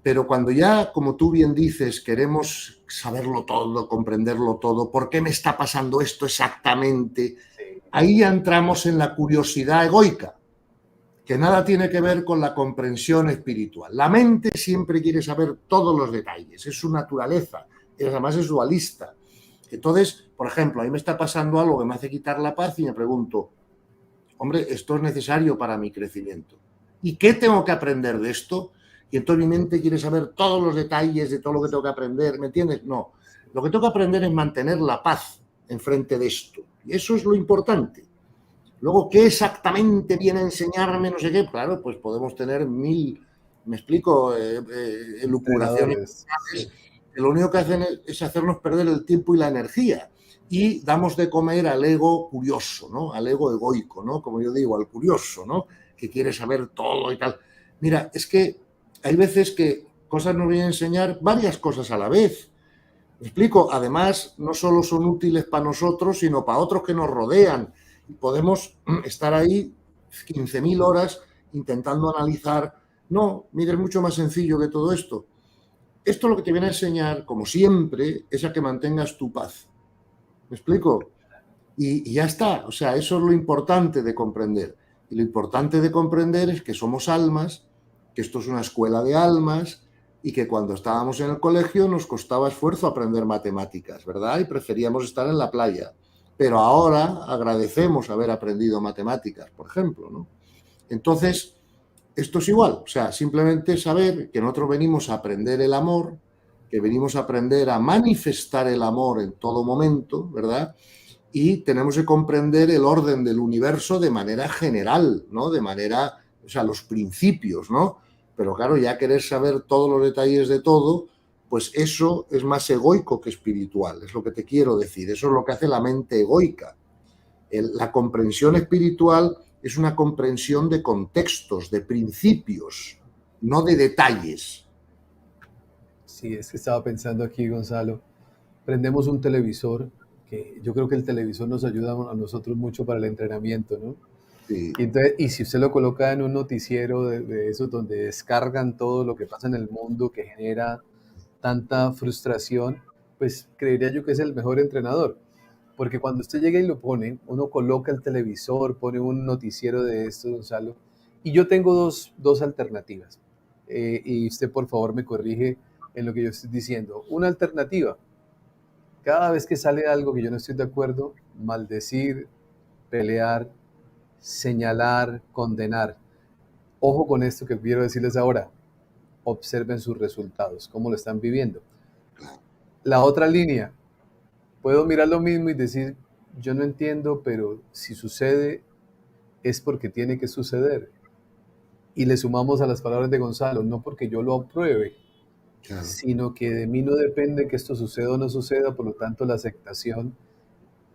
Pero cuando ya, como tú bien dices, queremos saberlo todo, comprenderlo todo, ¿por qué me está pasando esto exactamente? Ahí ya entramos en la curiosidad egoica, que nada tiene que ver con la comprensión espiritual. La mente siempre quiere saber todos los detalles, es su naturaleza, y además es dualista. Entonces, por ejemplo, a mí me está pasando algo que me hace quitar la paz y me pregunto, hombre, esto es necesario para mi crecimiento. ¿Y qué tengo que aprender de esto? Y entonces mi mente quiere saber todos los detalles de todo lo que tengo que aprender, ¿me entiendes? No, lo que tengo que aprender es mantener la paz enfrente de esto. Y eso es lo importante. Luego, ¿qué exactamente viene a enseñarme? No sé qué. Claro, pues podemos tener me explico, elucubraciones. Sí. Lo único que hacen es hacernos perder el tiempo y la energía. Y damos de comer al ego curioso, ¿no? Al ego egoico, ¿no? Como yo digo, al curioso, ¿no? Que quiere saber todo y tal. Mira, es que hay veces que cosas nos vienen a enseñar varias cosas a la vez. ¿Me explico? Además, no solo son útiles para nosotros, sino para otros que nos rodean. Podemos estar ahí 15.000 horas intentando analizar. No, mira, es mucho más sencillo que todo esto. Esto lo que te viene a enseñar, como siempre, es a que mantengas tu paz. ¿Me explico? Y ya está. O sea, eso es lo importante de comprender. Y lo importante de comprender es que somos almas, que esto es una escuela de almas y que cuando estábamos en el colegio nos costaba esfuerzo aprender matemáticas, ¿verdad? Y preferíamos estar en la playa. Pero ahora agradecemos haber aprendido matemáticas, por ejemplo, ¿no? Entonces, esto es igual. O sea, simplemente saber que nosotros venimos a aprender el amor, que venimos a aprender a manifestar el amor en todo momento, ¿verdad? Y tenemos que comprender el orden del universo de manera general, ¿no? De manera, o sea, los principios, ¿no? Pero claro, ya querer saber todos los detalles de todo, pues eso es más egoico que espiritual, es lo que te quiero decir. Eso es lo que hace la mente egoica. La comprensión espiritual es una comprensión de contextos, de principios, no de detalles. Sí, es que estaba pensando aquí, Gonzalo. Prendemos un televisor, que yo creo que el televisor nos ayuda a nosotros mucho para el entrenamiento, ¿no? Sí. Y si usted lo coloca en un noticiero de esos donde descargan todo lo que pasa en el mundo, que genera tanta frustración, pues creería yo que es el mejor entrenador. Porque cuando usted llega y lo pone, uno coloca el televisor, pone un noticiero de esto, Gonzalo, y yo tengo dos alternativas. Y usted por favor me corrige en lo que yo estoy diciendo. Una alternativa, cada vez que sale algo que yo no estoy de acuerdo, maldecir, pelear, señalar, condenar. Ojo con esto que quiero decirles ahora. Observen sus resultados, cómo lo están viviendo. La otra línea, puedo mirar lo mismo y decir, yo no entiendo, pero si sucede es porque tiene que suceder. Y le sumamos a las palabras de Gonzalo, no porque yo lo apruebe, Claro. sino que de mí no depende que esto suceda o no suceda, por lo tanto la aceptación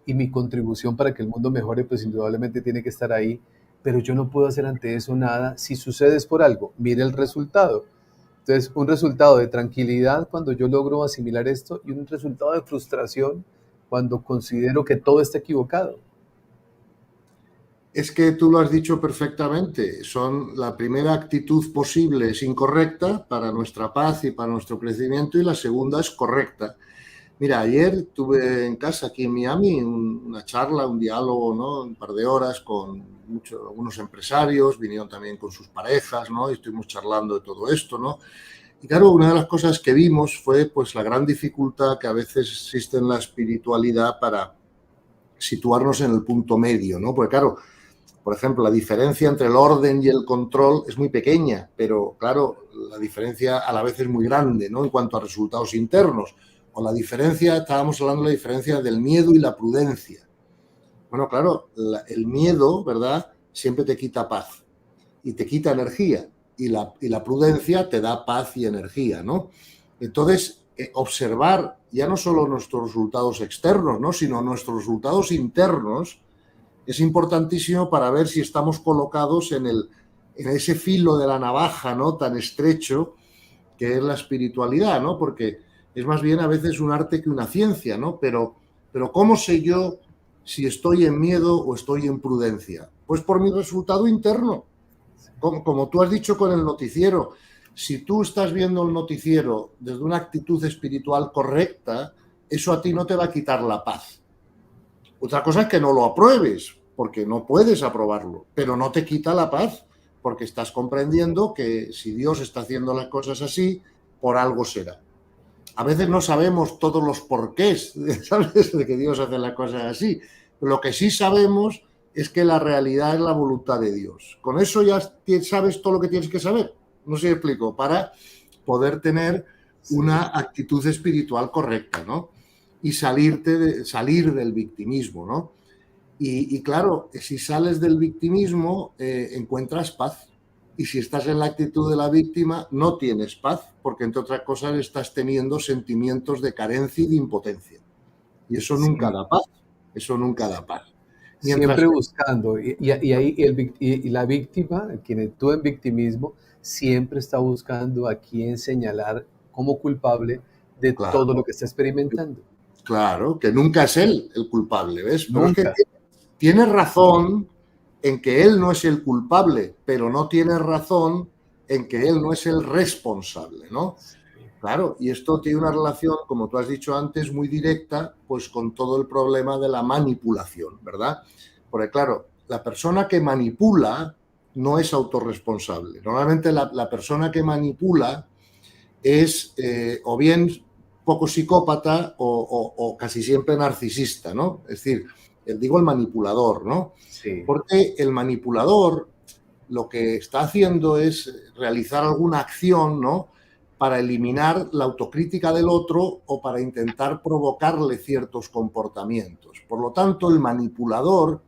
y mi contribución para que el mundo mejore, pues indudablemente tiene que estar ahí, pero yo no puedo hacer ante eso nada. Si sucede es por algo, mire el resultado. Entonces, un resultado de tranquilidad cuando yo logro asimilar esto y un resultado de frustración cuando considero que todo está equivocado. Es que tú lo has dicho perfectamente. La primera actitud posible es incorrecta para nuestra paz y para nuestro crecimiento y la segunda es correcta. Mira, ayer tuve en casa aquí en Miami una charla, un diálogo, ¿no? Un par de horas con algunos empresarios, vinieron también con sus parejas, ¿no? Y estuvimos charlando de todo esto, ¿no? Y claro, una de las cosas que vimos fue pues la gran dificultad que a veces existe en la espiritualidad para situarnos en el punto medio, ¿no? Porque claro, por ejemplo, la diferencia entre el orden y el control es muy pequeña, pero claro, la diferencia a la vez es muy grande, ¿no? En cuanto a resultados internos. O la diferencia, estábamos hablando de la diferencia del miedo y la prudencia. Bueno, claro, el miedo, ¿verdad? Siempre te quita paz y te quita energía. Y la prudencia te da paz y energía, ¿no? Entonces, observar ya no solo nuestros resultados externos, ¿no? Sino nuestros resultados internos es importantísimo para ver si estamos colocados en ese filo de la navaja, ¿no? Tan estrecho que es la espiritualidad, ¿no? Porque es más bien a veces un arte que una ciencia, ¿no? Pero ¿cómo sé yo si estoy en miedo o estoy en prudencia? Pues por mi resultado interno. Como tú has dicho con el noticiero, si tú estás viendo el noticiero desde una actitud espiritual correcta, eso a ti no te va a quitar la paz. Otra cosa es que no lo apruebes, porque no puedes aprobarlo, pero no te quita la paz, porque estás comprendiendo que si Dios está haciendo las cosas así, por algo será. A veces no sabemos todos los porqués, ¿sabes?, de que Dios hace las cosas así. Lo que sí sabemos es que la realidad es la voluntad de Dios. Con eso ya sabes todo lo que tienes que saber. No sé si explico, para poder tener una actitud espiritual correcta, ¿no? Y salir del victimismo, ¿no? Y claro, si sales del victimismo, encuentras paz. Y si estás en la actitud de la víctima, no tienes paz, porque entre otras cosas estás teniendo sentimientos de carencia y de impotencia. Y eso nunca da paz. Eso nunca da paz. Mientras Siempre buscando, y ahí y la víctima, quien actúa en victimismo, siempre está buscando a quién señalar como culpable de todo lo claro, que está experimentando. claro, que nunca es él el culpable, ¿ves? Pero es que Nunca. tienes razón en que él no es el culpable, pero no tienes razón en que él no es el responsable, ¿no? Claro, y esto tiene una relación, como tú has dicho antes, muy directa, pues con todo el problema de la manipulación, ¿verdad? Porque claro, la persona que manipula no es autorresponsable. Normalmente la persona que manipula es o bien poco psicópata o casi siempre narcisista, ¿no? Es decir, digo el manipulador, ¿no? Sí, Porque el manipulador lo que está haciendo es realizar alguna acción, ¿no? Para eliminar la autocrítica del otro o para intentar provocarle ciertos comportamientos. Por lo tanto, el manipulador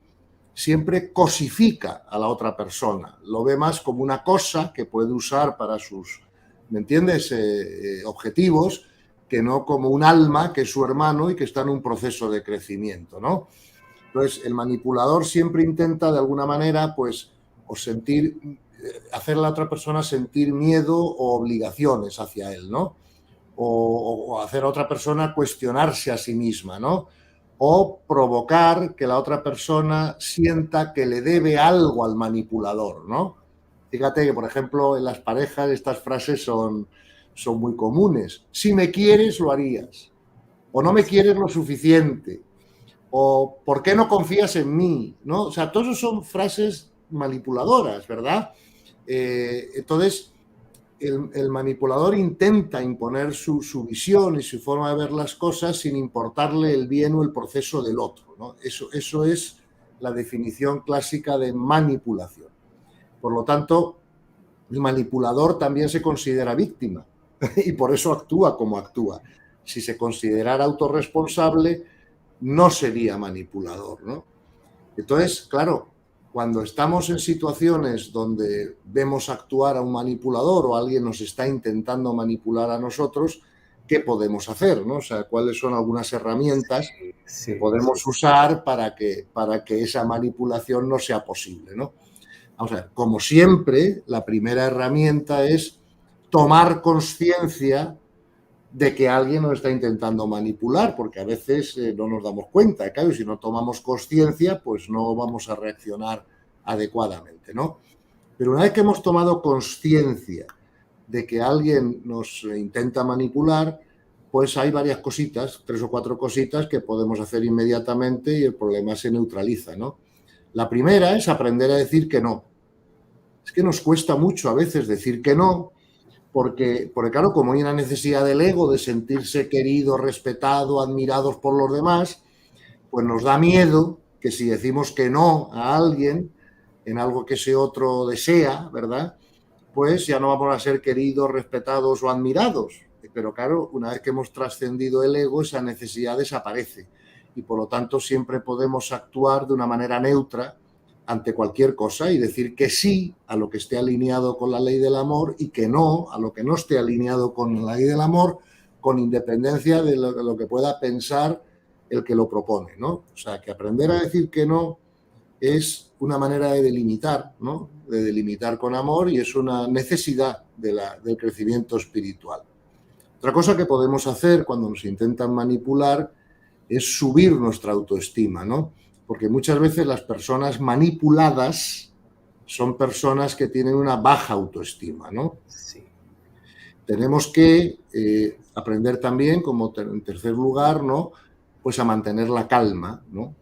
siempre cosifica a la otra persona, lo ve más como una cosa que puede usar para sus, ¿me entiendes?, objetivos, que no como un alma que es su hermano y que está en un proceso de crecimiento, ¿no? Entonces, el manipulador siempre intenta de alguna manera, pues, o hacer a la otra persona sentir miedo o obligaciones hacia él, ¿no? O hacer a otra persona cuestionarse a sí misma, ¿no? O provocar que la otra persona sienta que le debe algo al manipulador, ¿no? Fíjate que, por ejemplo, en las parejas estas frases son muy comunes. Si me quieres, lo harías. O no me quieres lo suficiente. O ¿por qué no confías en mí? ¿No? O sea, todos eso son frases manipuladoras, ¿verdad? Entonces, el manipulador intenta imponer su visión y su forma de ver las cosas sin importarle el bien o el proceso del otro, ¿no? Eso es la definición clásica de manipulación. Por lo tanto, el manipulador también se considera víctima y por eso actúa como actúa. Si se considerara autorresponsable, no sería manipulador, ¿no? Entonces, claro, cuando estamos en situaciones donde vemos actuar a un manipulador o alguien nos está intentando manipular a nosotros, ¿qué podemos hacer, no? O sea, ¿cuáles son algunas herramientas que sí, sí. podemos usar para que esa manipulación no sea posible, ¿no? Vamos a ver, como siempre, la primera herramienta es tomar conciencia de que alguien nos está intentando manipular, porque a veces no nos damos cuenta. Claro, si no tomamos conciencia, pues no vamos a reaccionar adecuadamente, ¿no? Pero una vez que hemos tomado conciencia de que alguien nos intenta manipular, pues hay varias cositas, 3 o 4 cositas que podemos hacer inmediatamente y el problema se neutraliza, ¿no? La primera es aprender a decir que no. Es que nos cuesta mucho a veces decir que no, porque claro, como hay una necesidad del ego de sentirse querido, respetado, admirados por los demás, pues nos da miedo que si decimos que no a alguien en algo que ese otro desea, ¿verdad? Pues ya no vamos a ser queridos, respetados o admirados. Pero claro, una vez que hemos trascendido el ego, esa necesidad desaparece. Y por lo tanto siempre podemos actuar de una manera neutra ante cualquier cosa y decir que sí a lo que esté alineado con la ley del amor y que no a lo que no esté alineado con la ley del amor, con independencia de lo que pueda pensar el que lo propone, ¿no? O sea, que aprender a decir que no es una manera de delimitar, ¿no? De delimitar con amor y es una necesidad del crecimiento espiritual. Otra cosa que podemos hacer cuando nos intentan manipular es subir nuestra autoestima, ¿no? Porque muchas veces las personas manipuladas son personas que tienen una baja autoestima, ¿no? Sí. Tenemos que aprender también, como en tercer lugar, ¿no? Pues a mantener la calma, ¿no?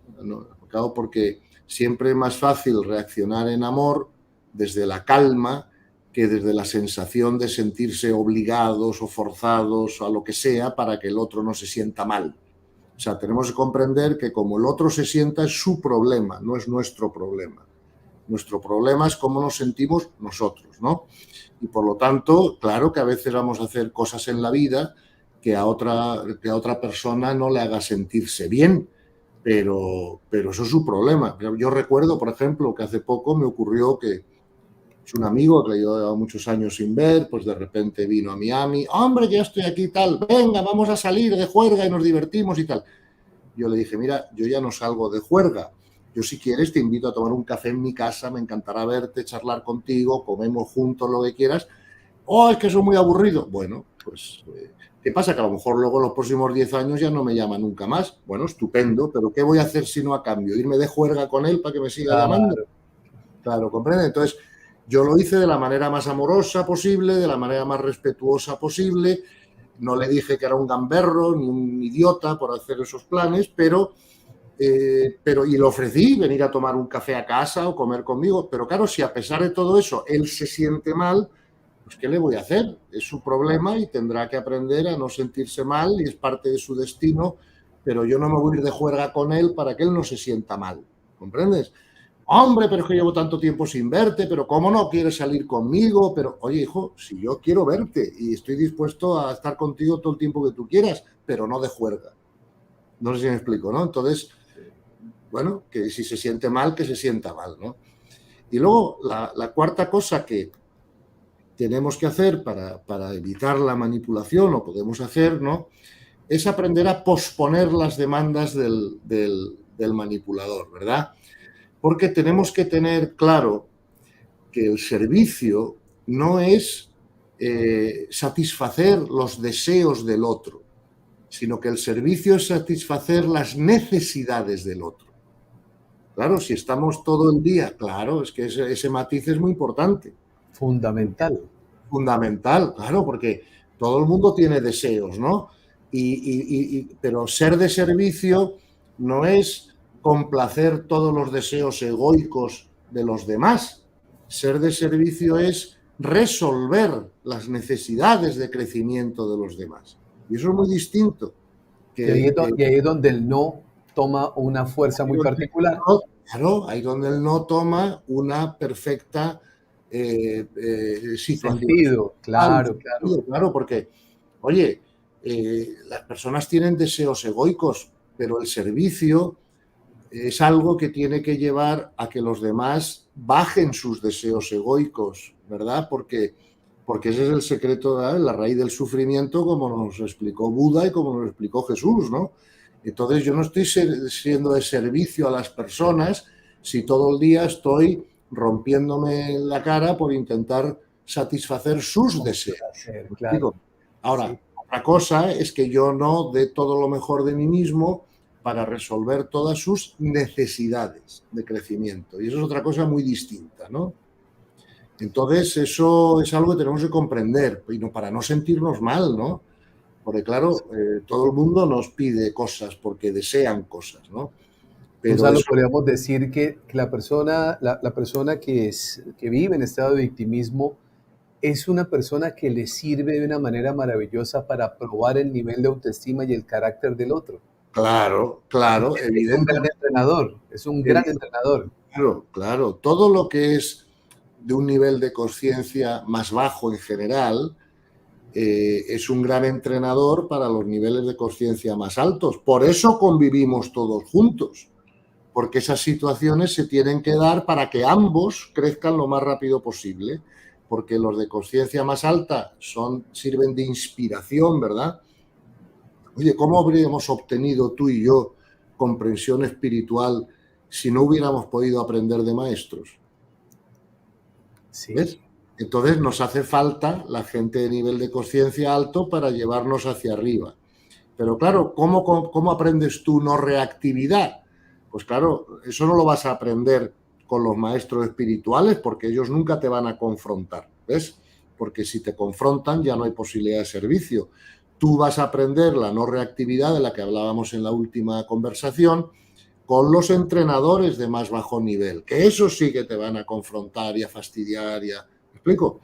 Claro, porque siempre es más fácil reaccionar en amor desde la calma que desde la sensación de sentirse obligados o forzados a lo que sea para que el otro no se sienta mal. O sea, tenemos que comprender que como el otro se sienta es su problema, no es nuestro problema. Nuestro problema es cómo nos sentimos nosotros, ¿no? Y por lo tanto, claro que a veces vamos a hacer cosas en la vida que a otra persona no le haga sentirse bien, pero eso es su problema. Yo recuerdo, por ejemplo, que hace poco me ocurrió que es un amigo que yo llevaba muchos años sin ver, pues de repente vino a Miami, hombre, ya estoy aquí y tal, venga, vamos a salir de juerga y nos divertimos y tal. Yo le dije, mira, yo ya no salgo de juerga, yo si quieres te invito a tomar un café en mi casa, me encantará verte, charlar contigo, comemos juntos lo que quieras. Oh, es que soy muy aburrido. Bueno, pues, ¿qué pasa? Que a lo mejor luego en los próximos 10 años ya no me llama nunca más. Bueno, estupendo, pero ¿qué voy a hacer si no a cambio? ¿Irme de juerga con él para que me siga llamando? Claro, ¿comprende? Entonces, yo lo hice de la manera más amorosa posible, de la manera más respetuosa posible. No le dije que era un gamberro ni un idiota por hacer esos planes, pero y le ofrecí venir a tomar un café a casa o comer conmigo. Pero claro, si a pesar de todo eso él se siente mal, pues ¿qué le voy a hacer? Es su problema y tendrá que aprender a no sentirse mal y es parte de su destino, pero yo no me voy a ir de juerga con él para que él no se sienta mal. ¿Comprendes? Hombre, pero es que llevo tanto tiempo sin verte, pero ¿cómo no quieres salir conmigo? Pero, oye, hijo, si yo quiero verte y estoy dispuesto a estar contigo todo el tiempo que tú quieras, pero no de juerga. No sé si me explico, ¿no? Entonces, bueno, que si se siente mal, que se sienta mal, ¿no? Y luego, la cuarta cosa que tenemos que hacer para evitar la manipulación, o podemos hacer, ¿no? Es aprender a posponer las demandas del manipulador, ¿verdad? Porque tenemos que tener claro que el servicio no es satisfacer los deseos del otro, sino que el servicio es satisfacer las necesidades del otro. Claro, si estamos todo el día, claro, es que ese matiz es muy importante. Fundamental. Fundamental, claro, porque todo el mundo tiene deseos, ¿no? Pero ser de servicio no es complacer todos los deseos egoicos de los demás. Ser de servicio es resolver las necesidades de crecimiento de los demás. Y eso es muy distinto. Y ahí es donde el no toma una fuerza muy particular. Claro, ahí donde el no toma una perfecta situación. Sentido, claro. Claro, porque, oye, las personas tienen deseos egoicos, pero el servicio es algo que tiene que llevar a que los demás bajen sus deseos egoicos, ¿verdad? Porque ese es el secreto, ¿verdad? La raíz del sufrimiento, como nos explicó Buda y como nos explicó Jesús, ¿no? Entonces yo no estoy siendo de servicio a las personas si todo el día estoy rompiéndome la cara por intentar satisfacer sus deseos. Claro. Ahora, sí. Otra cosa es que yo no dé todo lo mejor de mí mismo para resolver todas sus necesidades de crecimiento. Y eso es otra cosa muy distinta, ¿no? Entonces, eso es algo que tenemos que comprender, y no, para no sentirnos mal, ¿no? Porque claro, todo el mundo nos pide cosas porque desean cosas, ¿no? Pero Gonzalo, eso, podríamos decir que la persona que vive en estado de victimismo es una persona que le sirve de una manera maravillosa para probar el nivel de autoestima y el carácter del otro. claro, claro, Es un gran evidentemente, entrenador, es un gran entrenador. claro, claro. Todo lo que es de un nivel de conciencia más bajo en general, es un gran entrenador para los niveles de conciencia más altos. Por eso convivimos todos juntos, porque esas situaciones se tienen que dar para que ambos crezcan lo más rápido posible, porque los de conciencia más alta sirven de inspiración, ¿verdad? Oye, ¿cómo habríamos obtenido tú y yo comprensión espiritual si no hubiéramos podido aprender de maestros? Sí. ¿Ves? Entonces nos hace falta la gente de nivel de conciencia alto para llevarnos hacia arriba. Pero claro, ¿cómo aprendes tú no reactividad? Pues claro, eso no lo vas a aprender con los maestros espirituales porque ellos nunca te van a confrontar, ¿ves? Porque si te confrontan ya no hay posibilidad de servicio. Tú vas a aprender la no reactividad de la que hablábamos en la última conversación con los entrenadores de más bajo nivel, que esos sí que te van a confrontar y a fastidiar y a... ¿Me explico?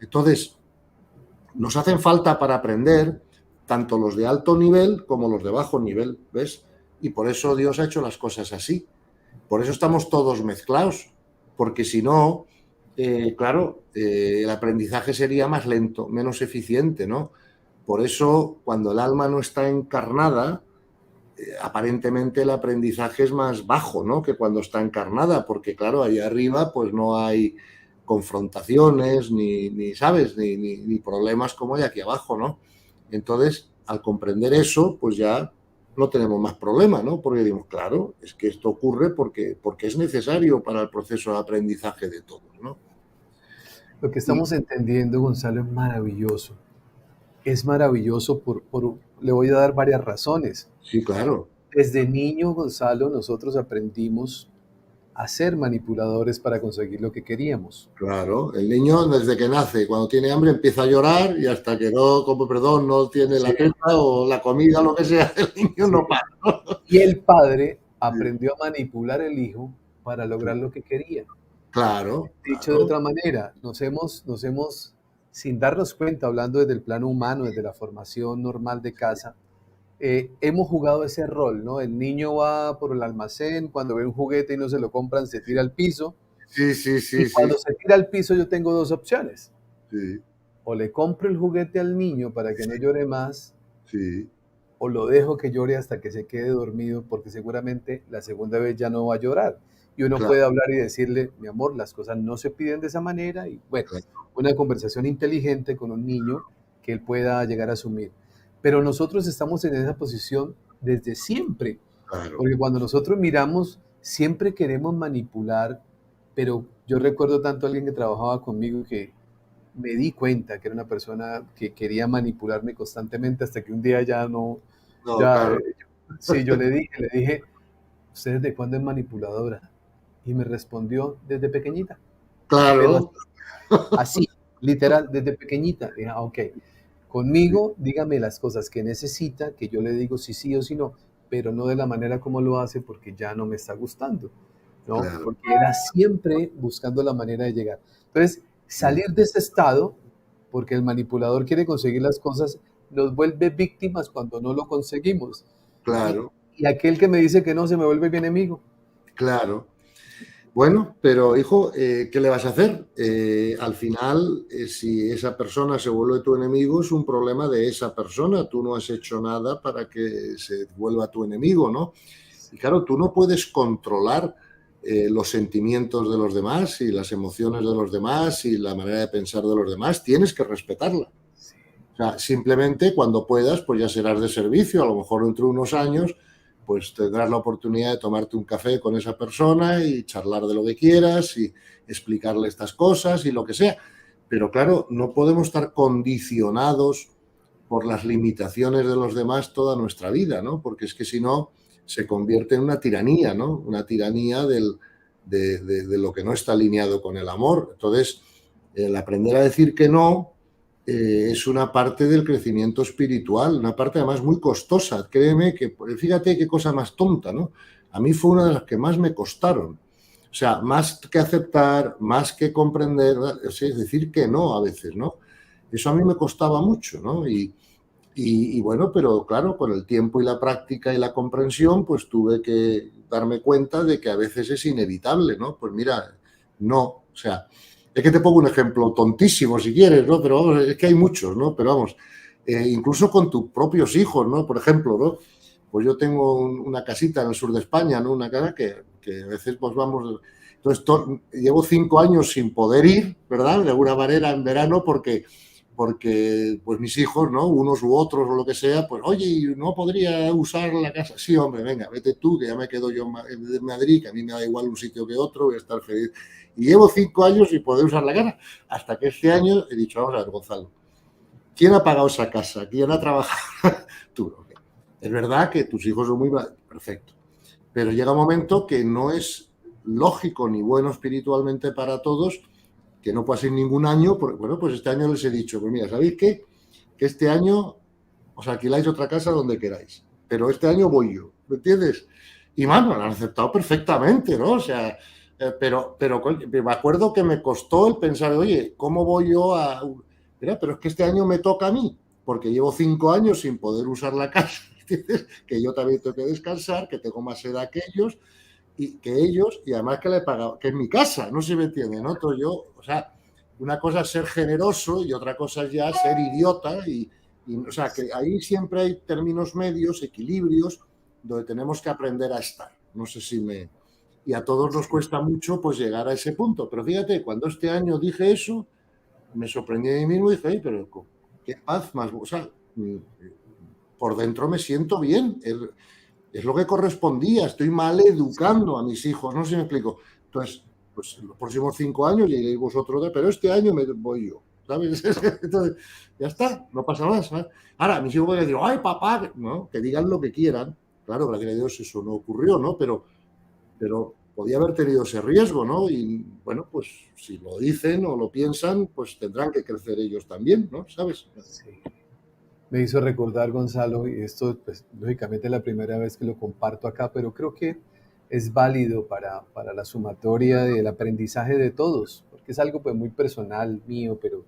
Entonces, nos hacen falta para aprender tanto los de alto nivel como los de bajo nivel, ¿ves? Y por eso Dios ha hecho las cosas así. Por eso estamos todos mezclados, porque si no, claro, el aprendizaje sería más lento, menos eficiente, ¿no? Por eso, cuando el alma no está encarnada, aparentemente el aprendizaje es más bajo, ¿no? Que cuando está encarnada, porque claro, ahí arriba pues no hay confrontaciones, ni ¿sabes? Ni problemas como hay aquí abajo, ¿no? Entonces, al comprender eso, pues ya no tenemos más problema, ¿no? Porque decimos, claro, es que esto ocurre porque es necesario para el proceso de aprendizaje de todos, ¿no? Lo que Y estamos entendiendo, Gonzalo, es maravilloso. Es maravilloso le voy a dar varias razones. sí, claro, Desde niño, Gonzalo, nosotros aprendimos a ser manipuladores para conseguir lo que queríamos. claro. El niño desde que nace, cuando tiene hambre, empieza a llorar y hasta que no, como perdón, no tiene Sí, la teta o la comida, lo que sea, el niño sí. no para, ¿no? Y el padre Sí, aprendió a manipular el hijo para sí. lograr lo que quería. Claro, Dicho de claro, otra manera, sin darnos cuenta, hablando desde el plano humano, desde la formación normal de casa, hemos jugado ese rol, ¿no? El niño va por el almacén, cuando ve un juguete y no se lo compran, se tira al piso. sí, sí, Y sí, sí, cuando se tira al piso, yo tengo dos opciones. sí, O le compro el juguete al niño para que no llore más, sí, o lo dejo que llore hasta que se quede dormido, porque seguramente la segunda vez ya no va a llorar. Y uno claro, puede hablar y decirle, mi amor, las cosas no se piden de esa manera, y bueno, claro, una conversación inteligente con un niño que él pueda llegar a asumir. Pero nosotros estamos en esa posición desde siempre, claro, porque cuando nosotros miramos, siempre queremos manipular, pero yo recuerdo tanto a alguien que trabajaba conmigo que me di cuenta que era una persona que quería manipularme constantemente hasta que un día ya no, no, ya, claro, sí, yo le dije, ¿usted desde cuándo es manipuladora? Y me respondió, desde pequeñita, pero claro, así, literal, desde pequeñita. Dije, ah, ok, conmigo dígame las cosas que necesita, que yo le digo si sí o si no, pero no de la manera como lo hace porque ya no me está gustando, ¿no? claro, Porque era siempre buscando la manera de llegar. Entonces, salir de ese estado, porque el manipulador quiere conseguir las cosas, nos vuelve víctimas cuando no lo conseguimos. Y, claro, y aquel que me dice que no se me vuelve mi enemigo. claro. Bueno, pero hijo, ¿qué le vas a hacer? Al final, si esa persona se vuelve tu enemigo, es un problema de esa persona. Tú no has hecho nada para que se vuelva tu enemigo, ¿no? Y claro, tú no puedes controlar los sentimientos de los demás y las emociones de los demás y la manera de pensar de los demás. Tienes que respetarla. Sí, O sea, simplemente cuando puedas, pues ya serás de servicio. A lo mejor dentro de unos años, pues tendrás la oportunidad de tomarte un café con esa persona y charlar de lo que quieras y explicarle estas cosas y lo que sea. Pero claro, no podemos estar condicionados por las limitaciones de los demás toda nuestra vida, ¿no? Porque es que si no, se convierte en una tiranía, ¿no? Una tiranía de lo que no está alineado con el amor. Entonces, el aprender a decir que no es una parte del crecimiento espiritual, una parte además muy costosa. Créeme que, fíjate qué cosa más tonta, ¿no? A mí fue una de las que más me costaron. O sea, más que aceptar, más que comprender, es decir que no a veces, ¿no? Eso a mí me costaba mucho, ¿no? Y bueno, pero claro, con el tiempo y la práctica y la comprensión, pues tuve que darme cuenta de que a veces es inevitable, ¿no? Pues mira, no, o sea, es que te pongo un ejemplo tontísimo si quieres, ¿no? Pero vamos, es que hay muchos, ¿no? Pero vamos, incluso con tus propios hijos, ¿no? Por ejemplo, ¿no? Pues yo tengo una casita en el sur de España, ¿no? Una casa que a veces pues vamos... Entonces, llevo 5 años sin poder ir, ¿verdad? De alguna manera en verano porque pues mis hijos, ¿no? Unos u otros o lo que sea, pues oye, ¿no podría usar la casa? Sí, hombre, venga, vete tú, que ya me quedo yo en Madrid, que a mí me da igual un sitio que otro, voy a estar feliz. Y llevo 5 años sin poder usar la casa, hasta que este año he dicho, vamos a ver, Gonzalo, ¿quién ha pagado esa casa? ¿Quién ha trabajado? Tú, ¿no? Es verdad que tus hijos son muy... Perfecto. Pero llega un momento que no es lógico ni bueno espiritualmente para todos que no pase ningún año, porque, bueno, pues este año les he dicho, pues mira, ¿sabéis qué? Que este año os alquiláis otra casa donde queráis, pero este año voy yo, ¿me entiendes? Y bueno, lo han aceptado perfectamente, ¿no? O sea, pero me acuerdo que me costó el pensar, oye, ¿cómo voy yo a...? Mira, pero es que este año me toca a mí, porque llevo 5 años sin poder usar la casa, ¿entiendes? Que yo también tengo que descansar, que tengo más edad que ellos, y además que le he pagado, que es mi casa, no sé si me entienden, ¿no? Entonces yo, o sea, una cosa es ser generoso y otra cosa es ya ser idiota o sea, que ahí siempre hay términos medios, equilibrios, donde tenemos que aprender a estar. No sé si me... Y a todos nos cuesta mucho pues llegar a ese punto, pero fíjate, cuando este año dije eso, me sorprendí de mí mismo y dije, hey, pero qué paz más, o sea, por dentro me siento bien, es lo que correspondía, estoy mal educando a mis hijos, no sé si me explico. Entonces, pues en los próximos 5 años lleguéis vosotros, pero este año me voy yo, ¿sabes? Entonces, ya está, no pasa más, ¿sabes? Ahora, mis hijos pueden decir, ay, papá, no, que digan lo que quieran. Claro, gracias a Dios eso no ocurrió, ¿no? Pero podía haber tenido ese riesgo, ¿no? Y bueno, pues si lo dicen o lo piensan, pues tendrán que crecer ellos también, ¿no? ¿Sabes? Sí. Me hizo recordar, Gonzalo, y esto, pues, lógicamente es la primera vez que lo comparto acá, pero creo que es válido para la sumatoria del aprendizaje de todos, porque es algo pues muy personal mío, pero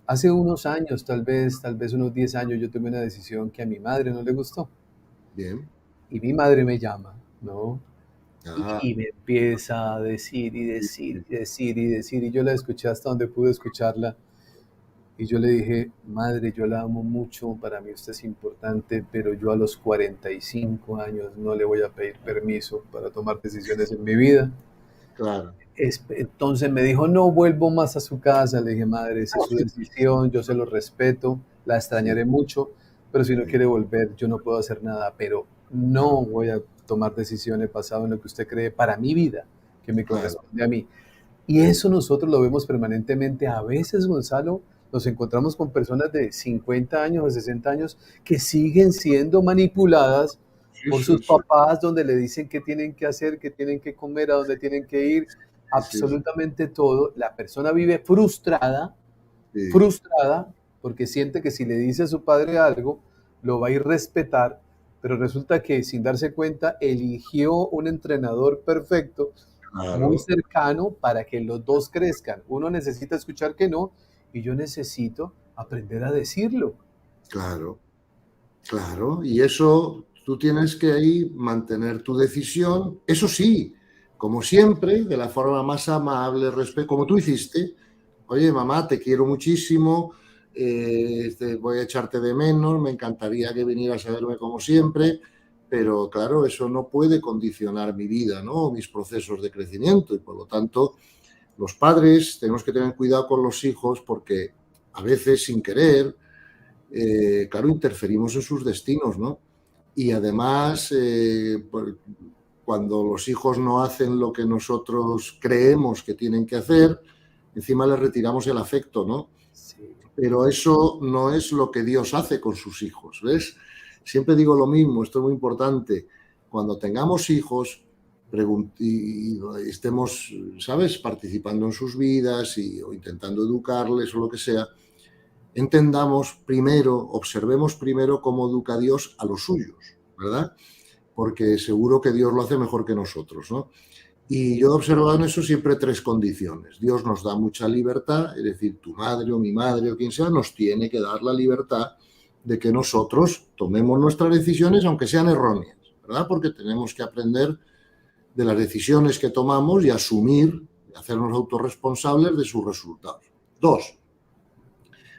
hace unos años, tal vez unos 10 años, yo tomé una decisión que a mi madre no le gustó. Bien. Y mi madre me llama, ¿no? Ah, Y me empieza a decir y decir y decir y decir, y yo la escuché hasta donde pude escucharla. Y yo le dije, madre, yo la amo mucho, para mí usted es importante, pero yo a los 45 años no le voy a pedir permiso para tomar decisiones en mi vida. claro. Entonces me dijo, no vuelvo más a su casa. Le dije, madre, esa es su decisión, yo se lo respeto, la Sí, extrañaré mucho, pero si no sí, quiere volver, yo no puedo hacer nada, pero no voy a tomar decisiones basadas en lo que usted cree para mi vida, que me claro. corresponde a mí. Y eso nosotros lo vemos permanentemente. A veces, Gonzalo, nos encontramos con personas de 50 años o 60 años que siguen siendo manipuladas Sí, por sí, sus sí. papás, donde le dicen qué tienen que hacer, qué tienen que comer, a dónde tienen que ir, Sí, sí, sí, absolutamente todo. La persona vive frustrada, sí, frustrada, porque siente que si le dice a su padre algo, lo va a ir respetar, pero resulta que sin darse cuenta eligió un entrenador perfecto, muy claro, cercano para que los dos crezcan. Uno necesita escuchar que no y yo necesito aprender a decirlo. claro, claro. Y eso tú tienes que ahí mantener tu decisión. Eso sí, como siempre, de la forma más amable, como tú hiciste. Oye, mamá, te quiero muchísimo, voy a echarte de menos, me encantaría que vinieras a verme como siempre, pero claro, eso no puede condicionar mi vida, ¿no? Mis procesos de crecimiento y por lo tanto los padres tenemos que tener cuidado con los hijos porque a veces sin querer, claro, interferimos en sus destinos, ¿no? Y además, pues, cuando los hijos no hacen lo que nosotros creemos que tienen que hacer, encima les retiramos el afecto, ¿no? Sí, Pero eso no es lo que Dios hace con sus hijos, ¿ves? Siempre digo lo mismo, esto es muy importante. Cuando tengamos hijos y estemos, ¿sabes?, participando en sus vidas o intentando educarles o lo que sea, entendamos primero, observemos primero cómo educa Dios a los suyos, ¿verdad? Porque seguro que Dios lo hace mejor que nosotros, ¿no? Y yo he observado en eso siempre tres condiciones. Dios nos da mucha libertad, es decir, tu madre o mi madre o quien sea, nos tiene que dar la libertad de que nosotros tomemos nuestras decisiones, aunque sean erróneas, ¿verdad? Porque tenemos que aprender de las decisiones que tomamos y asumir, hacernos autorresponsables de sus resultados. Dos,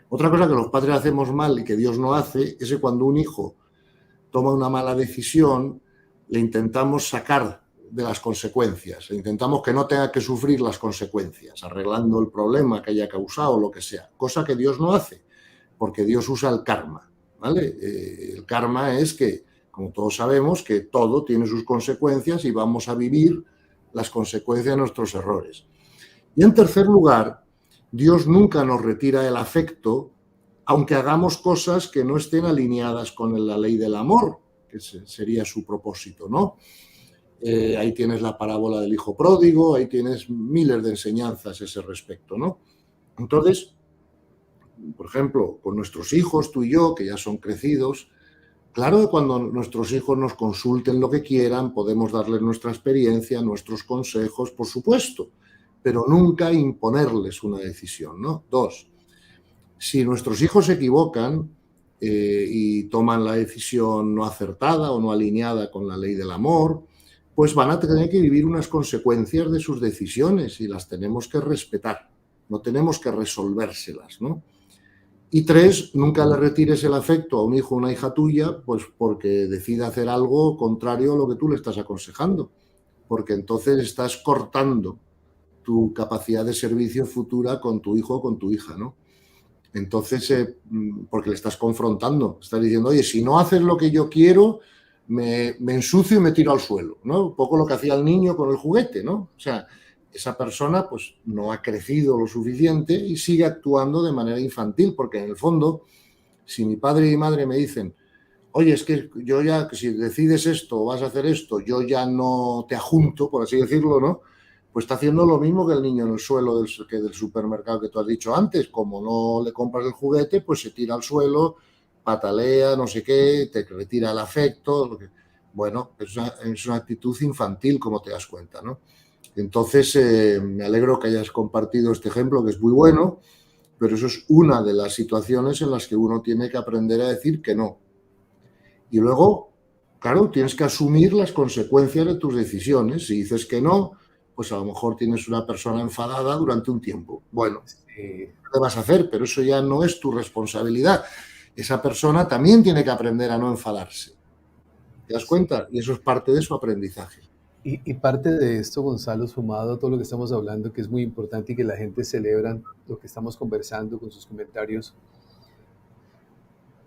otra cosa que los padres hacemos mal y que Dios no hace es que cuando un hijo toma una mala decisión, le intentamos sacar de las consecuencias, intentamos que no tenga que sufrir las consecuencias, arreglando el problema que haya causado o lo que sea, cosa que Dios no hace, porque Dios usa el karma, ¿vale? El karma es que, como todos sabemos, que todo tiene sus consecuencias y vamos a vivir las consecuencias de nuestros errores. Y en tercer lugar, Dios nunca nos retira el afecto, aunque hagamos cosas que no estén alineadas con la ley del amor, que sería su propósito, ¿no? Ahí tienes la parábola del hijo pródigo, ahí tienes miles de enseñanzas a ese respecto, ¿no? Entonces, por ejemplo, con nuestros hijos, tú y yo, que ya son crecidos, claro que cuando nuestros hijos nos consulten lo que quieran, podemos darles nuestra experiencia, nuestros consejos, por supuesto, pero nunca imponerles una decisión, ¿no? Dos, si nuestros hijos se equivocan y toman la decisión no acertada o no alineada con la ley del amor, pues van a tener que vivir unas consecuencias de sus decisiones y las tenemos que respetar, no tenemos que resolvérselas, ¿no? Y tres, nunca le retires el afecto a un hijo o una hija tuya, pues porque decida hacer algo contrario a lo que tú le estás aconsejando, porque entonces estás cortando tu capacidad de servicio futura con tu hijo o con tu hija, ¿no? Entonces, porque le estás confrontando, estás diciendo, oye, si no haces lo que yo quiero, me ensucio y me tiro al suelo, ¿no? Un poco lo que hacía el niño con el juguete, ¿no? O sea, esa persona pues no ha crecido lo suficiente y sigue actuando de manera infantil, porque en el fondo, si mi padre y mi madre me dicen, oye, es que yo ya, que si decides esto o vas a hacer esto, yo ya no te ajunto, por así decirlo, ¿no? Pues está haciendo lo mismo que el niño en el suelo del supermercado que tú has dicho antes. Como no le compras el juguete, pues se tira al suelo, patalea, no sé qué, te retira el afecto. Bueno, es una actitud infantil, como te das cuenta, ¿no? Entonces, me alegro que hayas compartido este ejemplo, que es muy bueno, pero eso es una de las situaciones en las que uno tiene que aprender a decir que no. Y luego, claro, tienes que asumir las consecuencias de tus decisiones. Si dices que no, pues a lo mejor tienes una persona enfadada durante un tiempo. Bueno, ¿qué vas a hacer? Pero eso ya no es tu responsabilidad. Esa persona también tiene que aprender a no enfadarse. ¿Te das cuenta? Y eso es parte de su aprendizaje. Y parte de esto, Gonzalo, sumado a todo lo que estamos hablando, que es muy importante y que la gente celebra lo que estamos conversando con sus comentarios,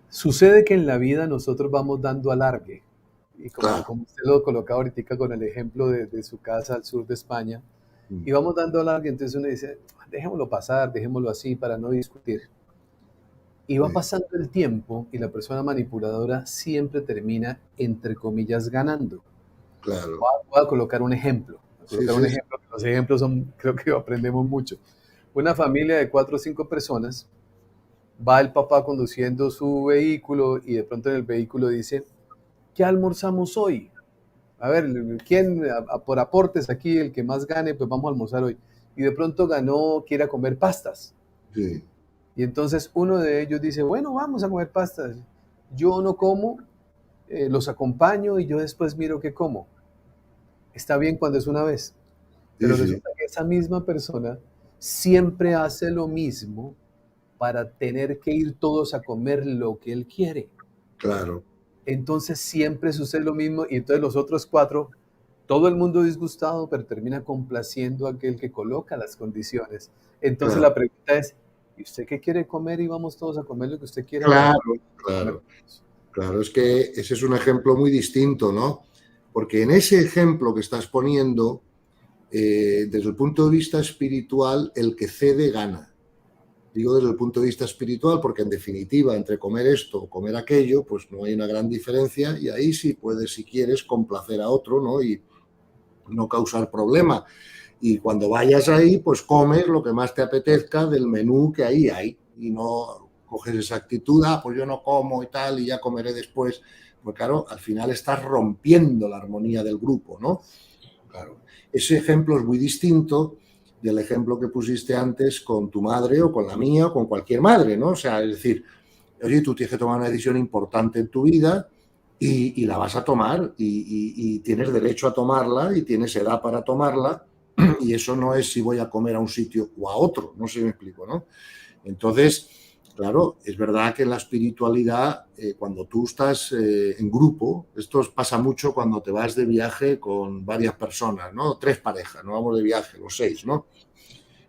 sucede que en la vida nosotros vamos dando alargue. Y Claro. como usted lo colocaba ahorita con el ejemplo de su casa al sur de España, y vamos dando alargue, entonces uno dice, dejémoslo pasar, dejémoslo así para no discutir. Y va pasando el tiempo y la persona manipuladora siempre termina, entre comillas, ganando. Claro. Voy a colocar un ejemplo. Sí, sí, sí. Los ejemplos son, creo que aprendemos mucho. Una familia de 4 o 5 personas, va el papá conduciendo su vehículo y de pronto en el vehículo dice, ¿qué almorzamos hoy? A ver, ¿quién por aportes aquí, el que más gane, pues vamos a almorzar hoy? Y de pronto ganó que ir a comer pastas. Sí. Y entonces uno de ellos dice, bueno, vamos a comer pastas. Yo no como, los acompaño y yo después miro qué como. Está bien cuando es una vez, Sí, pero sí. resulta que esa misma persona siempre hace lo mismo para tener que ir todos a comer lo que él quiere. Claro. Entonces siempre sucede lo mismo y entonces los otros 4, todo el mundo disgustado, pero termina complaciendo a aquel que coloca las condiciones. Entonces Claro. la pregunta es, ¿y usted qué quiere comer? Y vamos todos a comer lo que usted quiera para Claro. comer Claro. todos. Claro, es que ese es un ejemplo muy distinto, ¿no? Porque en ese ejemplo que estás poniendo, desde el punto de vista espiritual, el que cede gana. Digo desde el punto de vista espiritual porque en definitiva entre comer esto o comer aquello pues no hay una gran diferencia y ahí sí puedes, si quieres, complacer a otro, ¿no? Y no causar problema. Y cuando vayas ahí pues comes lo que más te apetezca del menú que ahí hay y no coges esa actitud, pues yo no como y tal, y ya comeré después. Pues claro, al final estás rompiendo la armonía del grupo, ¿no? Claro. Ese ejemplo es muy distinto del ejemplo que pusiste antes con tu madre o con la mía o con cualquier madre, ¿no? O sea, es decir, oye, tú tienes que tomar una decisión importante en tu vida y la vas a tomar y tienes derecho a tomarla y tienes edad para tomarla y eso no es si voy a comer a un sitio o a otro, no sé si me explico, ¿no? Entonces, claro, es verdad que en la espiritualidad, cuando tú estás en grupo, esto pasa mucho cuando te vas de viaje con varias personas, ¿no? 3 parejas, no vamos de viaje, los 6, ¿no?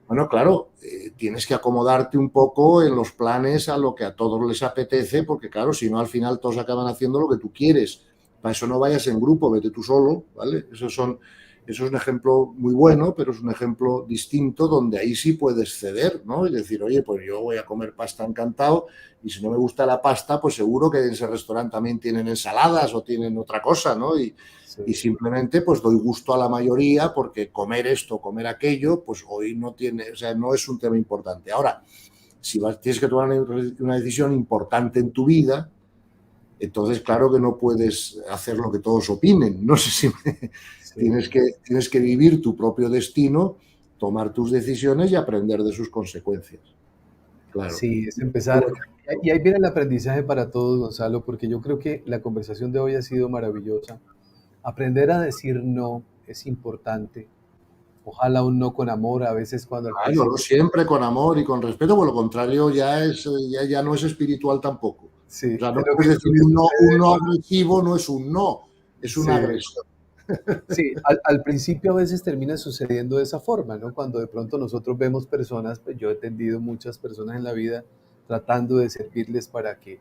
Bueno, claro, tienes que acomodarte un poco en los planes a lo que a todos les apetece, porque claro, si no, al final todos acaban haciendo lo que tú quieres. Para eso no vayas en grupo, vete tú solo, ¿vale? Eso es un ejemplo muy bueno, pero es un ejemplo distinto donde ahí sí puedes ceder, ¿no? Y decir, oye, pues yo voy a comer pasta encantado y si no me gusta la pasta, pues seguro que en ese restaurante también tienen ensaladas o tienen otra cosa, ¿no? Y simplemente pues doy gusto a la mayoría porque comer esto, comer aquello, pues hoy no tiene, o sea, no es un tema importante. Ahora, si tienes que tomar una decisión importante en tu vida, entonces claro que no puedes hacer lo que todos opinen. No sé si tienes que vivir tu propio destino, tomar tus decisiones y aprender de sus consecuencias. Claro. Sí, es empezar. Y ahí viene el aprendizaje para todos, Gonzalo, porque yo creo que la conversación de hoy ha sido maravillosa. Aprender a decir no es importante. Ojalá un no con amor, a veces cuando al Claro, principio... siempre con amor y con respeto, por lo contrario ya no es espiritual tampoco. Sí, O sea, es no puedes decir lo que un sucede. no agresivo, no es un no, es una Sí, agresión. sí, al principio a veces termina sucediendo de esa forma, ¿no? Cuando de pronto nosotros vemos personas, pues yo he atendido muchas personas en la vida tratando de servirles para que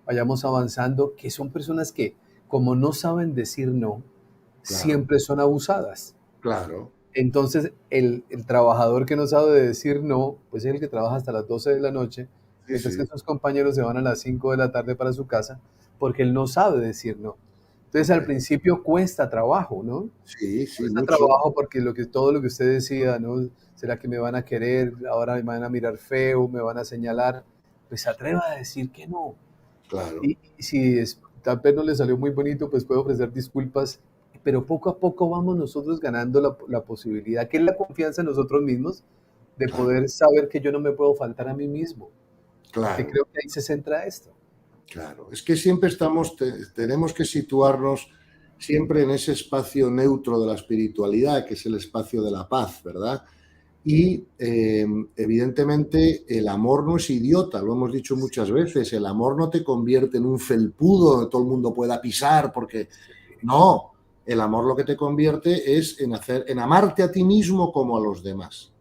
vayamos avanzando, que son personas que, como no saben decir no, Claro, siempre son abusadas. claro. Entonces, el trabajador que no sabe decir no, pues es el que trabaja hasta las 12 de la noche, Sí, mientras que sí. sus compañeros se van a las 5 de la tarde para su casa, porque él no sabe decir no. Entonces, al Hombre, principio cuesta trabajo, ¿no? sí, sí, Cuesta mucho. trabajo porque todo lo que usted decía, ¿no? ¿Será que me van a querer? Ahora me van a mirar feo, me van a señalar. Pues se atreva a decir que no. Claro, Y si tal vez no le salió muy bonito, pues puede ofrecer disculpas, pero poco a poco vamos nosotros ganando la posibilidad, que es la confianza en nosotros mismos, de claro, poder saber que yo no me puedo faltar a mí mismo, que claro, creo que ahí se centra esto. claro. Es que siempre tenemos que situarnos siempre en ese espacio neutro de la espiritualidad, que es el espacio de la paz, ¿verdad? Y evidentemente el amor no es idiota, lo hemos dicho muchas veces, el amor no te convierte en un felpudo donde todo el mundo pueda pisar, porque no, el amor lo que te convierte es en amarte a ti mismo como a los demás.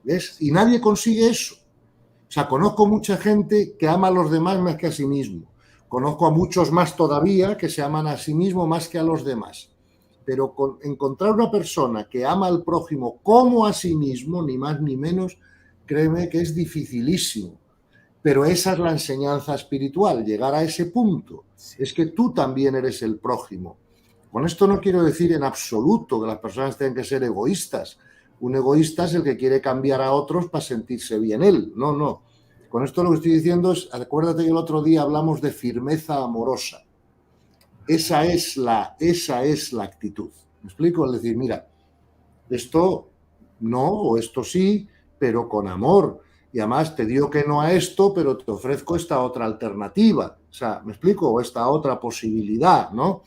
¿Ves? Y nadie consigue eso. O sea, conozco mucha gente que ama a los demás más que a sí mismo. Conozco a muchos más todavía que se aman a sí mismo más que a los demás. Pero encontrar una persona que ama al prójimo como a sí mismo, ni más ni menos, créeme que es dificilísimo. Pero esa es la enseñanza espiritual, llegar a ese punto. Sí, Es que tú también eres el prójimo. Con esto no quiero decir en absoluto que las personas tengan que ser egoístas. Un egoísta es el que quiere cambiar a otros para sentirse bien él. No, no. Con esto lo que estoy diciendo es, acuérdate que el otro día hablamos de firmeza amorosa. Esa es la actitud. ¿Me explico? Es decir, mira, esto no o esto sí, pero con amor. Y además te digo que no a esto, pero te ofrezco esta otra alternativa. O sea, ¿me explico? O esta otra posibilidad, ¿no?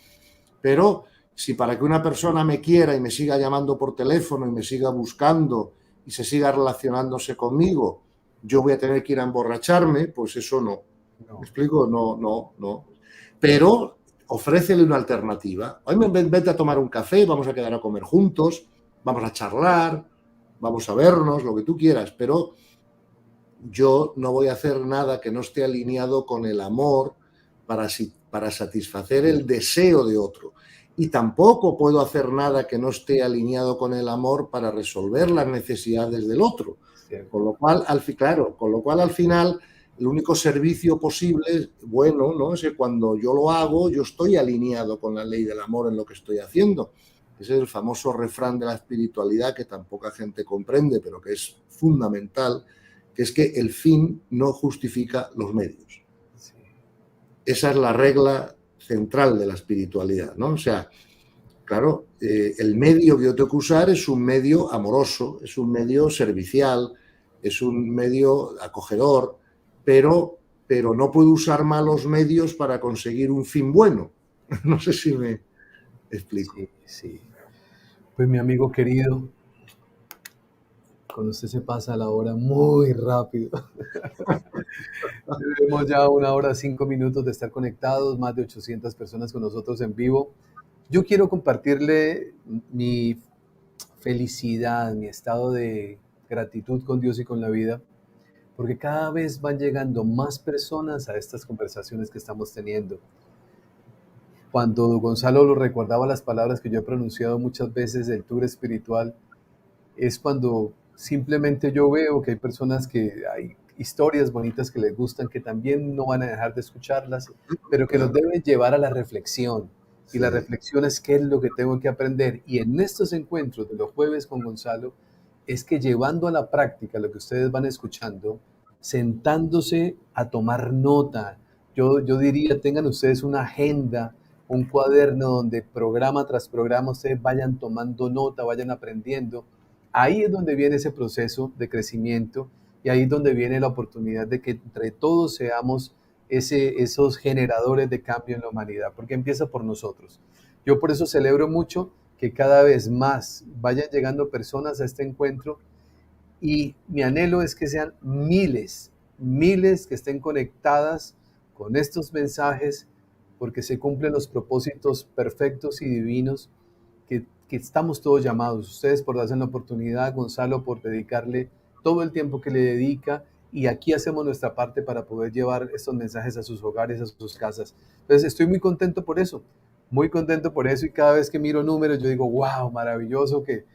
Pero si para que una persona me quiera y me siga llamando por teléfono y me siga buscando y se siga relacionándose conmigo, yo voy a tener que ir a emborracharme, pues eso no. ¿Me no, explico? No, no, no. Pero ofrécele una alternativa. Hoy vete a tomar un café, vamos a quedar a comer juntos, vamos a charlar, vamos a vernos, lo que tú quieras, pero yo no voy a hacer nada que no esté alineado con el amor para satisfacer el deseo de otro. Y tampoco puedo hacer nada que no esté alineado con el amor para resolver las necesidades del otro. Con cierto. lo cual, al final, el único servicio posible, bueno, ¿no? Es que cuando yo lo hago, yo estoy alineado con la ley del amor en lo que estoy haciendo. Ese es el famoso refrán de la espiritualidad que tan poca gente comprende, pero que es fundamental, que es que el fin no justifica los medios. Sí. Esa es la regla central de la espiritualidad, ¿no? O sea, claro, el medio que yo tengo que usar es un medio amoroso, es un medio servicial, es un medio acogedor, pero no puedo usar malos medios para conseguir un fin bueno. No sé si me explico. Sí, sí. Pues mi amigo querido, cuando usted se pasa la hora muy rápido. Tenemos ya 1 hora, 5 minutos de estar conectados, más de 800 personas con nosotros en vivo. Yo quiero compartirle mi felicidad, mi estado de gratitud con Dios y con la vida, porque cada vez van llegando más personas a estas conversaciones que estamos teniendo. Cuando Gonzalo lo recordaba las palabras que yo he pronunciado muchas veces del tour espiritual, es cuando simplemente yo veo que hay personas que hay historias bonitas que les gustan, que también no van a dejar de escucharlas, pero que los Claro, deben llevar a la reflexión. Y la sí. reflexión es qué es lo que tengo que aprender. Y en estos encuentros de los jueves con Gonzalo, es que llevando a la práctica lo que ustedes van escuchando, sentándose a tomar nota, yo diría, tengan ustedes una agenda, un cuaderno donde programa tras programa ustedes vayan tomando nota, vayan aprendiendo. Ahí es donde viene ese proceso de crecimiento y ahí es donde viene la oportunidad de que entre todos seamos esos generadores de cambio en la humanidad, porque empieza por nosotros. Yo por eso celebro mucho que cada vez más vayan llegando personas a este encuentro y mi anhelo es que sean miles, miles que estén conectadas con estos mensajes porque se cumplen los propósitos perfectos y divinos que estamos todos llamados. Ustedes por darse la oportunidad, Gonzalo por dedicarle todo el tiempo que le dedica y aquí hacemos nuestra parte para poder llevar estos mensajes a sus hogares, a sus casas. Entonces estoy muy contento por eso y cada vez que miro números yo digo, wow, maravilloso que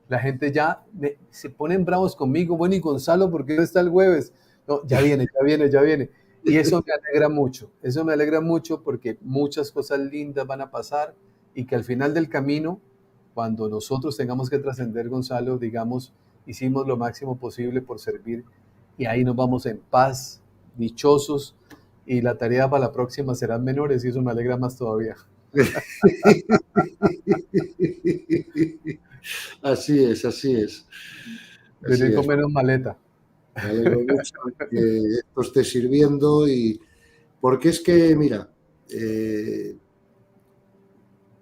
la gente se ponen bravos conmigo. Bueno, y Gonzalo, ¿por qué no está el jueves? No, ya viene, ya viene, ya viene. Y eso me alegra mucho porque muchas cosas lindas van a pasar y que al final del camino, cuando nosotros tengamos que trascender, Gonzalo, digamos, hicimos lo máximo posible por servir y ahí nos vamos en paz, dichosos y la tarea para la próxima serán menores y eso me alegra más todavía. Así es, así es. Venir Así con es. menos maleta. Me alegro mucho de que esto esté sirviendo y porque es que, mira,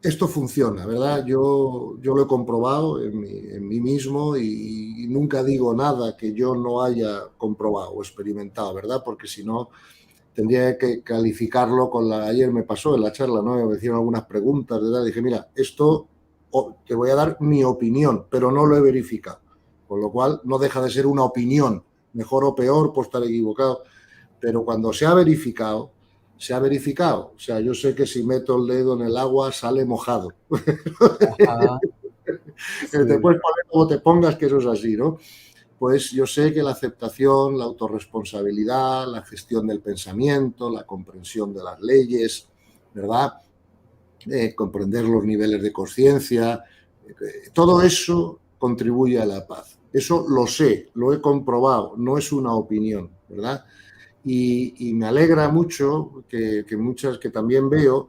esto funciona, ¿verdad? Yo lo he comprobado en mí mismo y nunca digo nada que yo no haya comprobado o experimentado, ¿verdad? Porque si no, tendría que calificarlo con la... Ayer me pasó en la charla, ¿no? Me hicieron algunas preguntas, ¿verdad? Dije, mira, esto te voy a dar mi opinión, pero no lo he verificado. Con lo cual, no deja de ser una opinión. Mejor o peor, puedo estar equivocado. Pero cuando se ha verificado, se ha verificado. O sea, yo sé que si meto el dedo en el agua, sale mojado. Ajá, Te sí. puedes poner como te pongas, que eso es así, ¿no? Pues yo sé que la aceptación, la autorresponsabilidad, la gestión del pensamiento, la comprensión de las leyes, ¿verdad? Comprender los niveles de conciencia, todo eso contribuye a la paz. Eso lo sé, lo he comprobado, no es una opinión, ¿verdad? Y me alegra mucho que también veo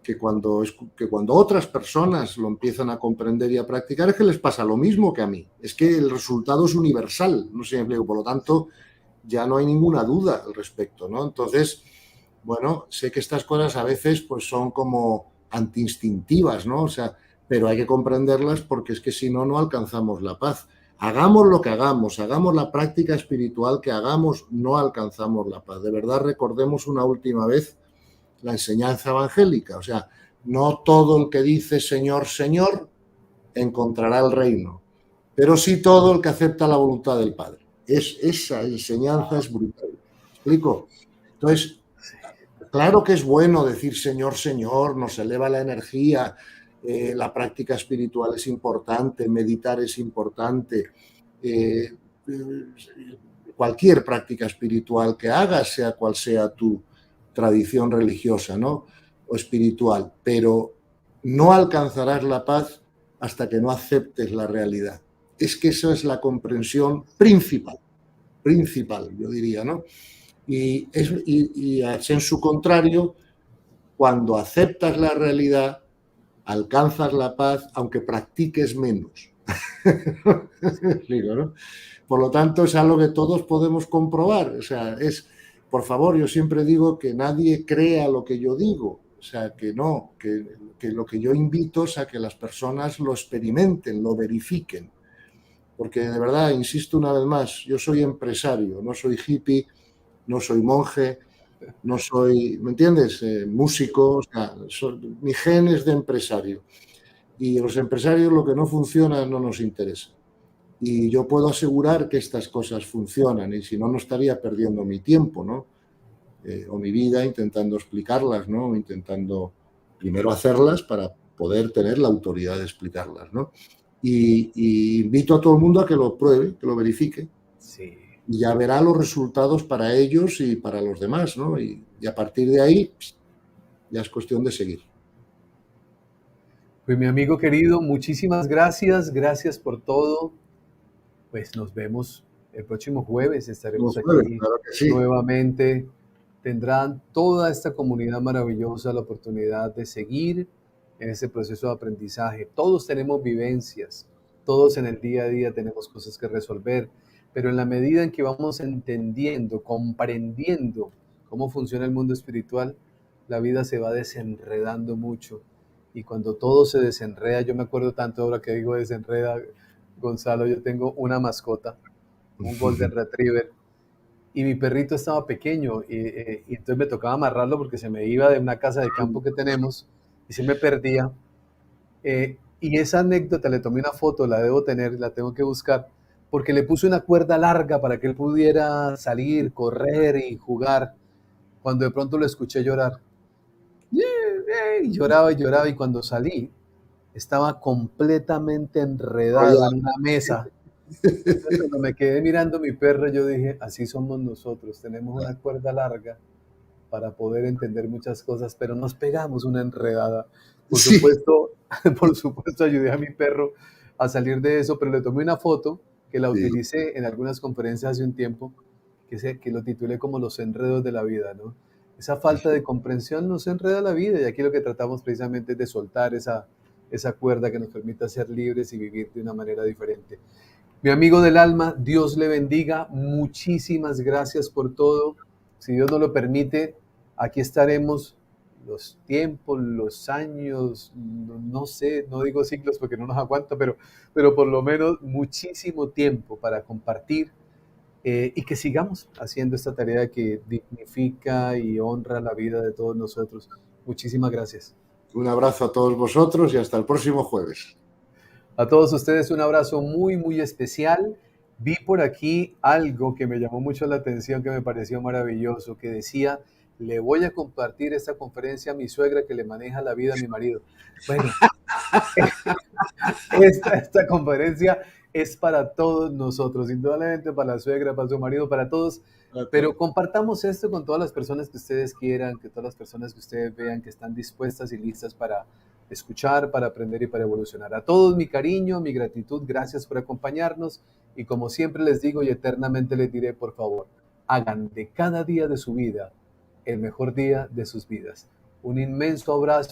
que cuando otras personas lo empiezan a comprender y a practicar es que les pasa lo mismo que a mí. Es que el resultado es universal, no sé, por lo tanto ya no hay ninguna duda al respecto, ¿no? Entonces, bueno, sé que estas cosas a veces pues son como antiinstintivas, ¿no? O sea, pero hay que comprenderlas porque es que si no, no alcanzamos la paz. Hagamos lo que hagamos la práctica espiritual que hagamos, no alcanzamos la paz. De verdad, recordemos una última vez la enseñanza evangélica. O sea, no todo el que dice Señor, Señor, encontrará el reino, pero sí todo el que acepta la voluntad del Padre. Esa enseñanza es brutal. ¿Me explico? Entonces, claro que es bueno decir Señor, Señor, nos eleva la energía, la práctica espiritual es importante, meditar es importante, eh, cualquier práctica espiritual que hagas, sea cual sea tu tradición religiosa, ¿no? O espiritual, pero no alcanzarás la paz hasta que no aceptes la realidad. Es que esa es la comprensión principal. principal, yo diría, ¿no? Y en su contrario, cuando aceptas la realidad, alcanzas la paz, aunque practiques menos. Digo, ¿no? Por lo tanto, es algo que todos podemos comprobar. O sea, por favor, yo siempre digo que nadie crea lo que yo digo. O sea, que no, que lo que yo invito es a que las personas lo experimenten, lo verifiquen. Porque de verdad, insisto una vez más, yo soy empresario, no soy hippie, no soy monje, no soy, ¿me entiendes? Músico, o sea, mi gen es de empresario. Y los empresarios lo que no funciona no nos interesa. Y yo puedo asegurar que estas cosas funcionan, y si no, no estaría perdiendo mi tiempo, ¿no? O mi vida intentando explicarlas, ¿no? Intentando primero hacerlas para poder tener la autoridad de explicarlas, ¿no? Y invito a todo el mundo a que lo pruebe, que lo verifique. Sí. Y ya verá los resultados para ellos y para los demás, ¿no? Y a partir de ahí, ya es cuestión de seguir. Pues mi amigo querido, muchísimas gracias, gracias por todo. Pues nos vemos el próximo jueves, estaremos Los jueves, aquí claro que sí. nuevamente. Tendrán toda esta comunidad maravillosa la oportunidad de seguir en ese proceso de aprendizaje. Todos tenemos vivencias, todos en el día a día tenemos cosas que resolver, pero en la medida en que vamos entendiendo, comprendiendo cómo funciona el mundo espiritual, la vida se va desenredando mucho. Y cuando todo se desenreda, yo me acuerdo tanto ahora que digo desenreda, Gonzalo, yo tengo una mascota, un Golden Retriever, y mi perrito estaba pequeño, y entonces me tocaba amarrarlo porque se me iba de una casa de campo que tenemos y se me perdía. Y esa anécdota le tomé una foto, la debo tener, la tengo que buscar, porque le puse una cuerda larga para que él pudiera salir, correr y jugar, cuando de pronto lo escuché llorar. Y lloraba y lloraba, y cuando salí, estaba completamente enredado en una mesa. Entonces, cuando me quedé mirando a mi perro, yo dije, así somos nosotros, tenemos una cuerda larga para poder entender muchas cosas, pero nos pegamos una enredada. Por Sí, supuesto, por supuesto ayudé a mi perro a salir de eso, pero le tomé una foto que la sí. utilicé en algunas conferencias hace un tiempo, que lo titulé como los enredos de la vida, ¿no? Esa falta de comprensión nos enreda la vida, y aquí lo que tratamos precisamente es de soltar esa cuerda que nos permita ser libres y vivir de una manera diferente. Mi amigo del alma, Dios le bendiga. Muchísimas gracias por todo. Si Dios nos lo permite, aquí estaremos los tiempos, los años, no sé, no digo siglos porque no nos aguanta, pero por lo menos muchísimo tiempo para compartir, y que sigamos haciendo esta tarea que dignifica y honra la vida de todos nosotros. Muchísimas gracias. Un abrazo a todos vosotros y hasta el próximo jueves. A todos ustedes un abrazo muy, muy especial. Vi por aquí algo que me llamó mucho la atención, que me pareció maravilloso, que decía, le voy a compartir esta conferencia a mi suegra que le maneja la vida a mi marido. Bueno, esta conferencia es para todos nosotros, indudablemente para la suegra, para su marido, para todos, pero compartamos esto con todas las personas que ustedes quieran, que todas las personas que ustedes vean que están dispuestas y listas para escuchar, para aprender y para evolucionar. A todos mi cariño, mi gratitud, gracias por acompañarnos, y como siempre les digo y eternamente les diré, por favor, hagan de cada día de su vida el mejor día de sus vidas. Un inmenso abrazo.